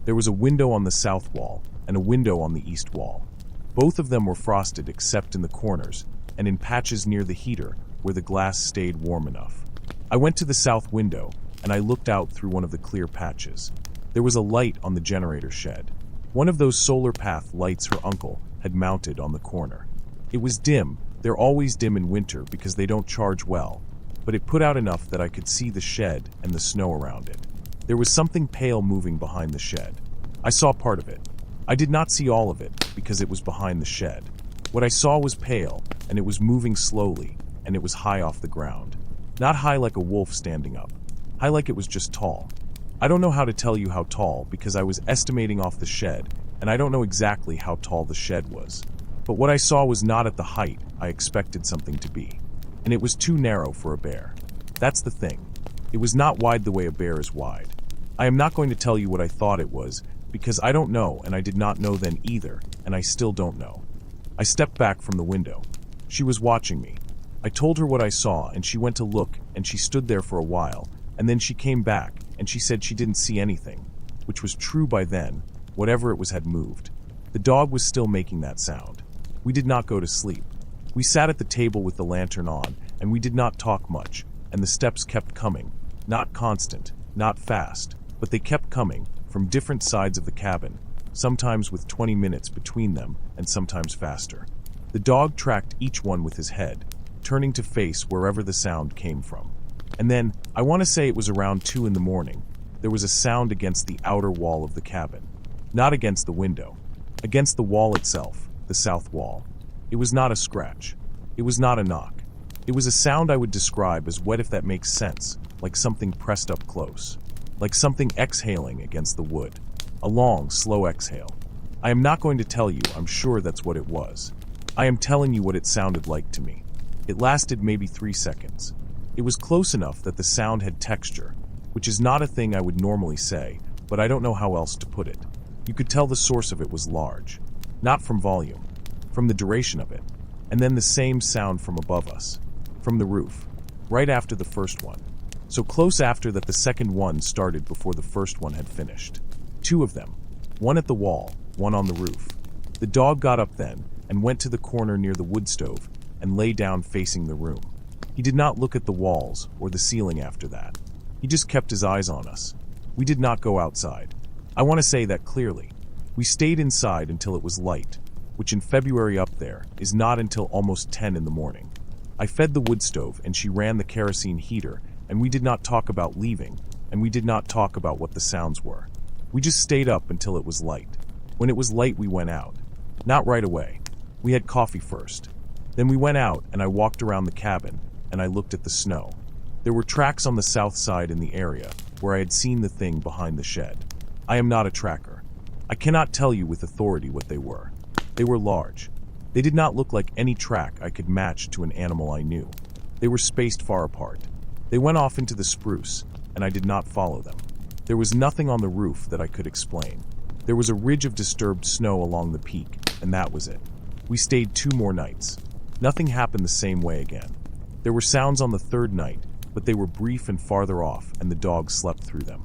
There was a window on the south wall, and a window on the east wall. Both of them were frosted except in the corners, and in patches near the heater where the glass stayed warm enough. I went to the south window, and I looked out through one of the clear patches. There was a light on the generator shed. One of those solar path lights her uncle had mounted on the corner. It was dim. They're always dim in winter because they don't charge well, but it put out enough that I could see the shed and the snow around it. There was something pale moving behind the shed. I saw part of it. I did not see all of it because it was behind the shed. What I saw was pale, and it was moving slowly, and it was high off the ground. Not high like a wolf standing up. High like it was just tall. I don't know how to tell you how tall because I was estimating off the shed, and I don't know exactly how tall the shed was. But what I saw was not at the height I expected something to be, and it was too narrow for a bear. That's the thing. It was not wide the way a bear is wide. I am not going to tell you what I thought it was, because I don't know, and I did not know then either, and I still don't know. I stepped back from the window. She was watching me. I told her what I saw, and she went to look, and she stood there for a while, and then she came back, and she said she didn't see anything, which was true by then, whatever it was had moved. The dog was still making that sound. We did not go to sleep. We sat at the table with the lantern on, and we did not talk much, and the steps kept coming. Not constant, not fast, but they kept coming, from different sides of the cabin, sometimes with 20 minutes between them, and sometimes faster. The dog tracked each one with his head. turning to face wherever the sound came from. And then, I want to say it was around 2 in the morning, there was a sound against the outer wall of the cabin. Not against the window. Against the wall itself, the south wall. It was not a scratch. It was not a knock. It was a sound I would describe as wet, if that makes sense, like something pressed up close. Like something exhaling against the wood. A long, slow exhale. I am not going to tell you, I'm sure that's what it was. I am telling you what it sounded like to me. It lasted maybe 3 seconds. It was close enough that the sound had texture, which is not a thing I would normally say, but I don't know how else to put it. You could tell the source of it was large. Not from volume, from the duration of it. And then the same sound from above us. From the roof. Right after the first one. So close after that the second one started before the first one had finished. 2 of them. One at the wall, one on the roof. The dog got up then, and went to the corner near the wood stove, and lay down facing the room. He did not look at the walls or the ceiling after that. He just kept his eyes on us. We did not go outside. I want to say that clearly. We stayed inside until it was light, which in February up there is not until almost 10 in the morning. I fed the wood stove and she ran the kerosene heater, and we did not talk about leaving, and we did not talk about what the sounds were. We just stayed up until it was light. When it was light, we went out. Not right away. We had coffee first. Then we went out and I walked around the cabin and I looked at the snow. There were tracks on the south side in the area where I had seen the thing behind the shed. I am not a tracker. I cannot tell you with authority what they were. They were large. They did not look like any track I could match to an animal I knew. They were spaced far apart. They went off into the spruce, and I did not follow them. There was nothing on the roof that I could explain. There was a ridge of disturbed snow along the peak, and that was it. We stayed 2 more nights. Nothing happened the same way again. There were sounds on the 3rd night, but they were brief and farther off, and the dog slept through them.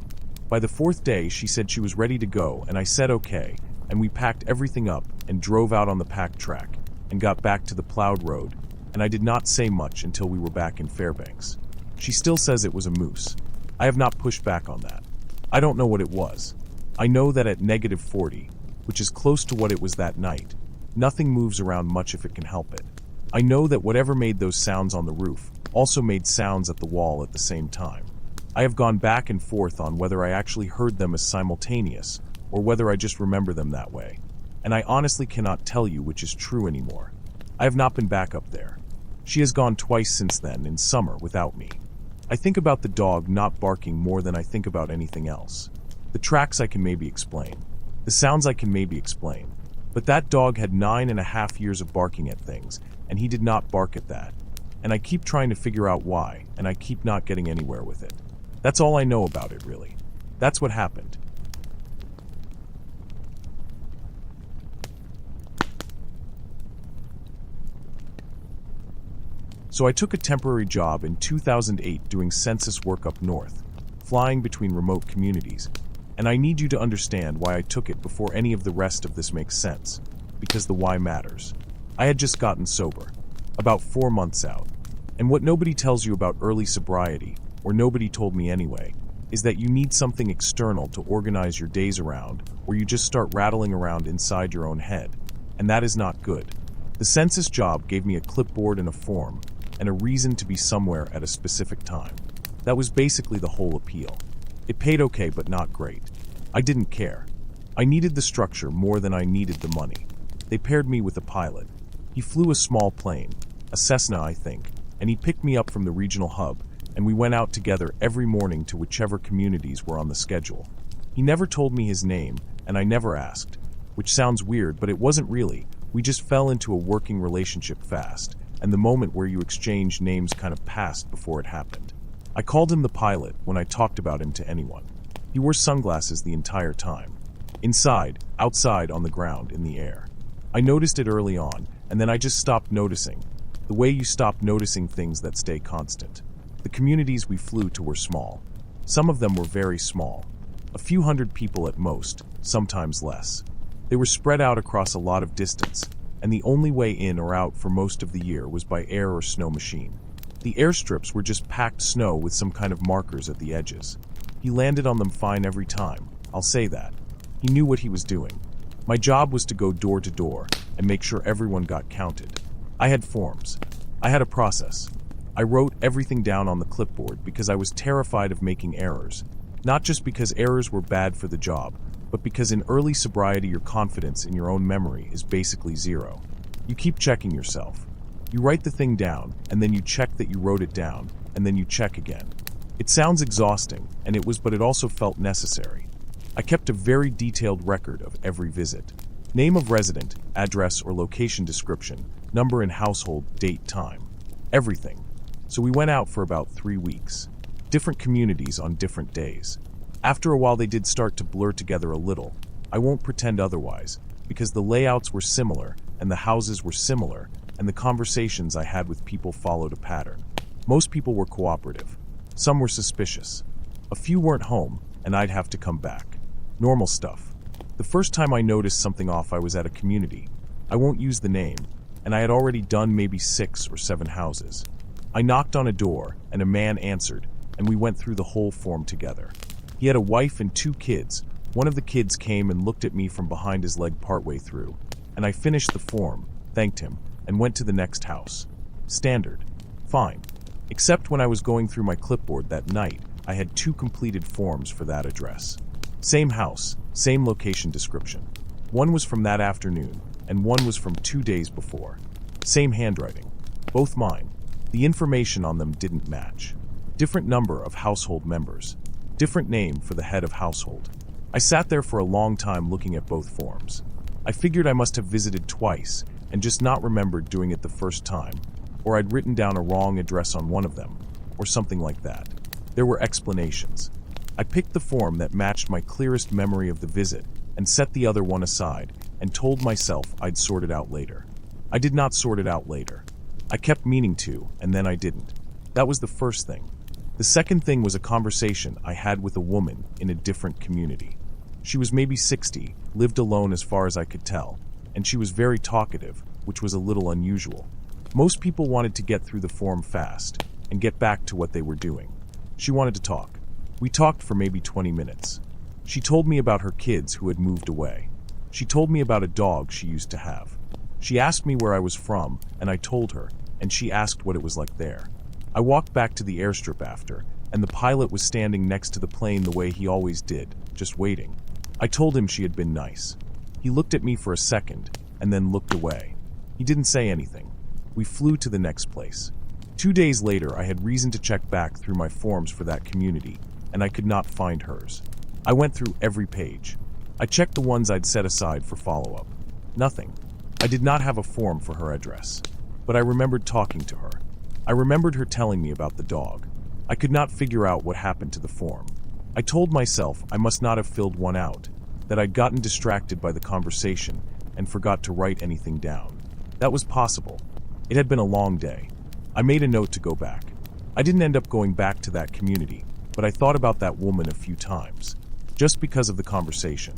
By the 4th day, she said she was ready to go, and I said okay, and we packed everything up and drove out on the packed track, and got back to the plowed road, and I did not say much until we were back in Fairbanks. She still says it was a moose. I have not pushed back on that. I don't know what it was. I know that at -40, which is close to what it was that night, nothing moves around much if it can help it. I know that whatever made those sounds on the roof also made sounds at the wall at the same time. I have gone back and forth on whether I actually heard them as simultaneous or whether I just remember them that way, and I honestly cannot tell you which is true anymore. I have not been back up there. She has gone twice since then in summer without me. I think about the dog not barking more than I think about anything else. The tracks I can maybe explain. The sounds I can maybe explain. But that dog had 9.5 years of barking at things, and he did not bark at that. And I keep trying to figure out why, and I keep not getting anywhere with it. That's all I know about it, really. That's what happened. So I took a temporary job in 2008 doing census work up north, flying between remote communities, and I need you to understand why I took it before any of the rest of this makes sense, because the why matters. I had just gotten sober, about 4 months out, and what nobody tells you about early sobriety, or nobody told me anyway, is that you need something external to organize your days around, or you just start rattling around inside your own head, and that is not good. The census job gave me a clipboard and a form, and a reason to be somewhere at a specific time. That was basically the whole appeal. It paid okay, but not great. I didn't care. I needed the structure more than I needed the money. They paired me with a pilot. He flew a small plane, a Cessna, I think, and he picked me up from the regional hub, and we went out together every morning to whichever communities were on the schedule. He never told me his name, and I never asked, which sounds weird, but it wasn't really. We just fell into a working relationship fast, and the moment where you exchange names kind of passed before it happened. I called him the pilot when I talked about him to anyone. He wore sunglasses the entire time. Inside, outside, on the ground, in the air. I noticed it early on, and then I just stopped noticing. The way you stop noticing things that stay constant. The communities we flew to were small. Some of them were very small. A few hundred people at most, sometimes less. They were spread out across a lot of distance, and the only way in or out for most of the year was by air or snow machine. The airstrips were just packed snow with some kind of markers at the edges. He landed on them fine every time, I'll say that. He knew what he was doing. My job was to go door to door and make sure everyone got counted. I had forms. I had a process. I wrote everything down on the clipboard because I was terrified of making errors, not just because errors were bad for the job, but because in early sobriety your confidence in your own memory is basically zero. You keep checking yourself. You write the thing down, and then you check that you wrote it down, and then you check again. It sounds exhausting, and it was, but it also felt necessary. I kept a very detailed record of every visit. Name of resident, address or location description, number and household, date, time. Everything. So we went out for about 3 weeks. Different communities on different days. After a while they did start to blur together a little. I won't pretend otherwise, because the layouts were similar, and the houses were similar, and the conversations I had with people followed a pattern. Most people were cooperative. Some were suspicious. A few weren't home, and I'd have to come back. Normal stuff. The first time I noticed something off I was at a community. I won't use the name, and I had already done maybe 6 or 7 houses. I knocked on a door, and a man answered, and we went through the whole form together. He had a wife and 2 kids. One of the kids came and looked at me from behind his leg partway through, and I finished the form, thanked him, and went to the next house. Standard. Fine. Except when I was going through my clipboard that night, I had 2 completed forms for that address. Same house, same location description. One was from that afternoon, and one was from 2 days before. Same handwriting. Both mine. The information on them didn't match. Different number of household members. Different name for the head of household. I sat there for a long time looking at both forms. I figured I must have visited twice, and just not remembered doing it the first time, or I'd written down a wrong address on one of them, or something like that. There were explanations. I picked the form that matched my clearest memory of the visit and set the other one aside and told myself I'd sort it out later. I did not sort it out later. I kept meaning to, and then I didn't. That was the first thing. The second thing was a conversation I had with a woman in a different community. She was maybe 60, lived alone as far as I could tell, and she was very talkative, which was a little unusual. Most people wanted to get through the form fast and get back to what they were doing. She wanted to talk. We talked for maybe 20 minutes. She told me about her kids who had moved away. She told me about a dog she used to have. She asked me where I was from, and I told her, and she asked what it was like there. I walked back to the airstrip after, and the pilot was standing next to the plane the way he always did, just waiting. I told him she had been nice. He looked at me for a second, and then looked away. He didn't say anything. We flew to the next place. 2 days later, I had reason to check back through my forms for that community, and I could not find hers. I went through every page. I checked the ones I'd set aside for follow-up. Nothing. I did not have a form for her address, but I remembered talking to her. I remembered her telling me about the dog. I could not figure out what happened to the form. I told myself I must not have filled one out, that I'd gotten distracted by the conversation and forgot to write anything down. That was possible. It had been a long day. I made a note to go back. I didn't end up going back to that community, but I thought about that woman a few times, just because of the conversation,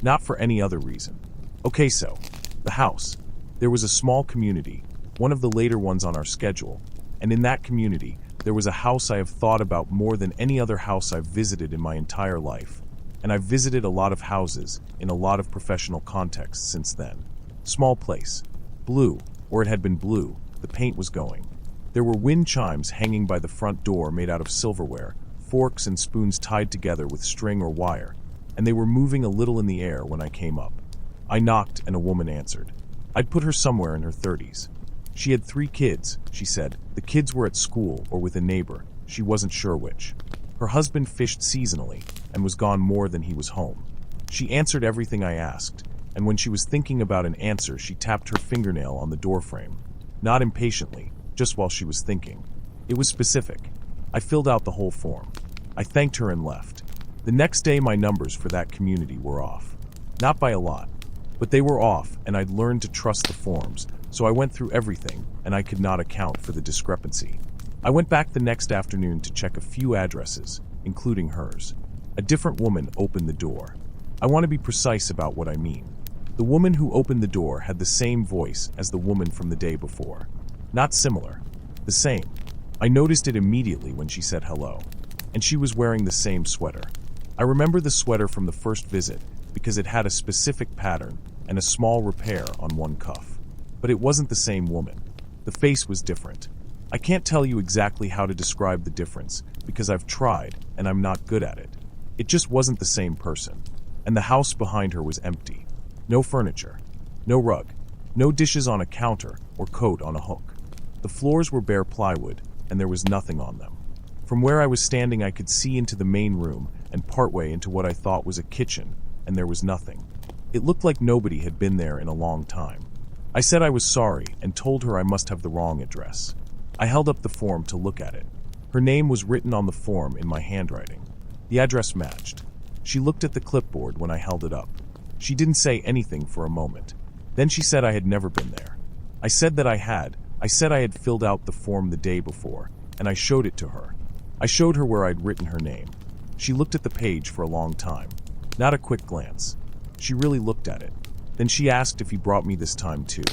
not for any other reason. Okay, so, the house. There was a small community, one of the later ones on our schedule, and in that community, there was a house I have thought about more than any other house I've visited in my entire life, and I've visited a lot of houses in a lot of professional contexts since then. Small place. Blue, or it had been blue, the paint was going. There were wind chimes hanging by the front door made out of silverware, forks and spoons tied together with string or wire, and they were moving a little in the air when I came up. I knocked and a woman answered. I'd put her somewhere in her 30s. She had 3 kids, she said. The kids were at school or with a neighbor, she wasn't sure which. Her husband fished seasonally and was gone more than he was home. She answered everything I asked, and when she was thinking about an answer, she tapped her fingernail on the doorframe. Not impatiently, just while she was thinking. It was specific. I filled out the whole form. I thanked her and left. The next day my numbers for that community were off. Not by a lot, but they were off, and I'd learned to trust the forms, so I went through everything, and I could not account for the discrepancy. I went back the next afternoon to check a few addresses, including hers. A different woman opened the door. I want to be precise about what I mean. The woman who opened the door had the same voice as the woman from the day before. Not similar. The same. I noticed it immediately when she said hello. And she was wearing the same sweater. I remember the sweater from the first visit because it had a specific pattern and a small repair on one cuff. But it wasn't the same woman. The face was different. I can't tell you exactly how to describe the difference because I've tried and I'm not good at it. It just wasn't the same person. And the house behind her was empty. No furniture. No rug. No dishes on a counter or coat on a hook. The floors were bare plywood and there was nothing on them. From where I was standing, I could see into the main room and partway into what I thought was a kitchen, and there was nothing. It looked like nobody had been there in a long time. I said I was sorry and told her I must have the wrong address. I held up the form to look at it. Her name was written on the form in my handwriting. The address matched. She looked at the clipboard when I held it up. She didn't say anything for a moment. Then she said I had never been there. I said that I had. I said I had filled out the form the day before, and I showed it to her. I showed her where I'd written her name. She looked at the page for a long time. Not a quick glance. She really looked at it. Then she asked if he brought me this time too.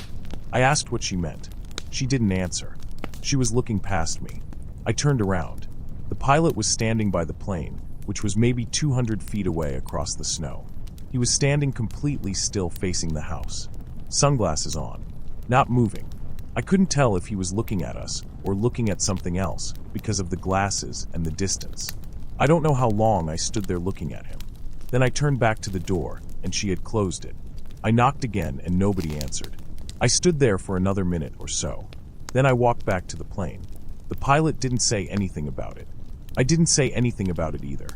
I asked what she meant. She didn't answer. She was looking past me. I turned around. The pilot was standing by the plane, which was maybe 200 feet away across the snow. He was standing completely still facing the house. Sunglasses on. Not moving. I couldn't tell if he was looking at us or looking at something else because of the glasses and the distance. I don't know how long I stood there looking at him. Then I turned back to the door and she had closed it. I knocked again and nobody answered. I stood there for another minute or so. Then I walked back to the plane. The pilot didn't say anything about it. I didn't say anything about it either.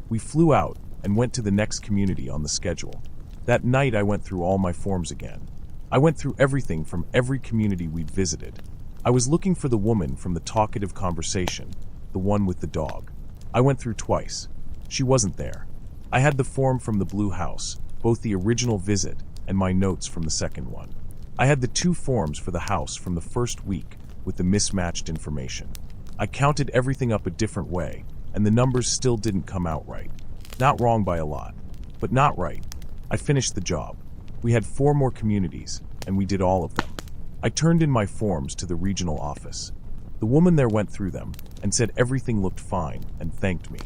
We flew out and went to the next community on the schedule. That night I went through all my forms again. I went through everything from every community we'd visited. I was looking for the woman from the talkative conversation, the one with the dog. I went through twice. She wasn't there. I had the form from the blue house, both the original visit and my notes from the second one. I had the 2 forms for the house from the first week with the mismatched information. I counted everything up a different way, and the numbers still didn't come out right. Not wrong by a lot, but not right. I finished the job. We had 4 more communities, and we did all of them. I turned in my forms to the regional office. The woman there went through them and said everything looked fine and thanked me.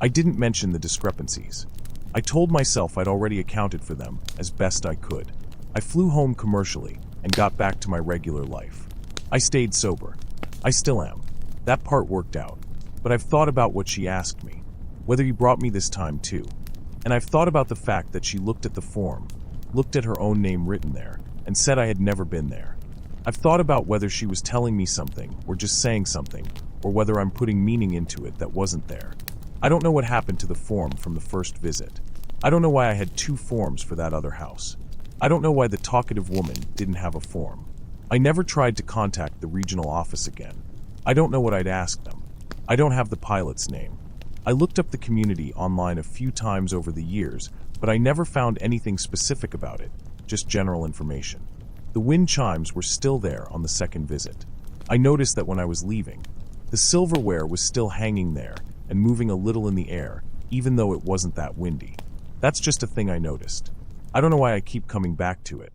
I didn't mention the discrepancies. I told myself I'd already accounted for them as best I could. I flew home commercially and got back to my regular life. I stayed sober. I still am. That part worked out. But I've thought about what she asked me, whether he brought me this time too. And I've thought about the fact that she looked at the form, looked at her own name written there, and said I had never been there. I've thought about whether she was telling me something or just saying something, or whether I'm putting meaning into it that wasn't there. I don't know what happened to the form from the first visit. I don't know why I had 2 forms for that other house. I don't know why the talkative woman didn't have a form. I never tried to contact the regional office again. I don't know what I'd ask them. I don't have the pilot's name. I looked up the community online a few times over the years, but I never found anything specific about it, just general information. The wind chimes were still there on the second visit. I noticed that when I was leaving, the silverware was still hanging there and moving a little in the air, even though it wasn't that windy. That's just a thing I noticed. I don't know why I keep coming back to it.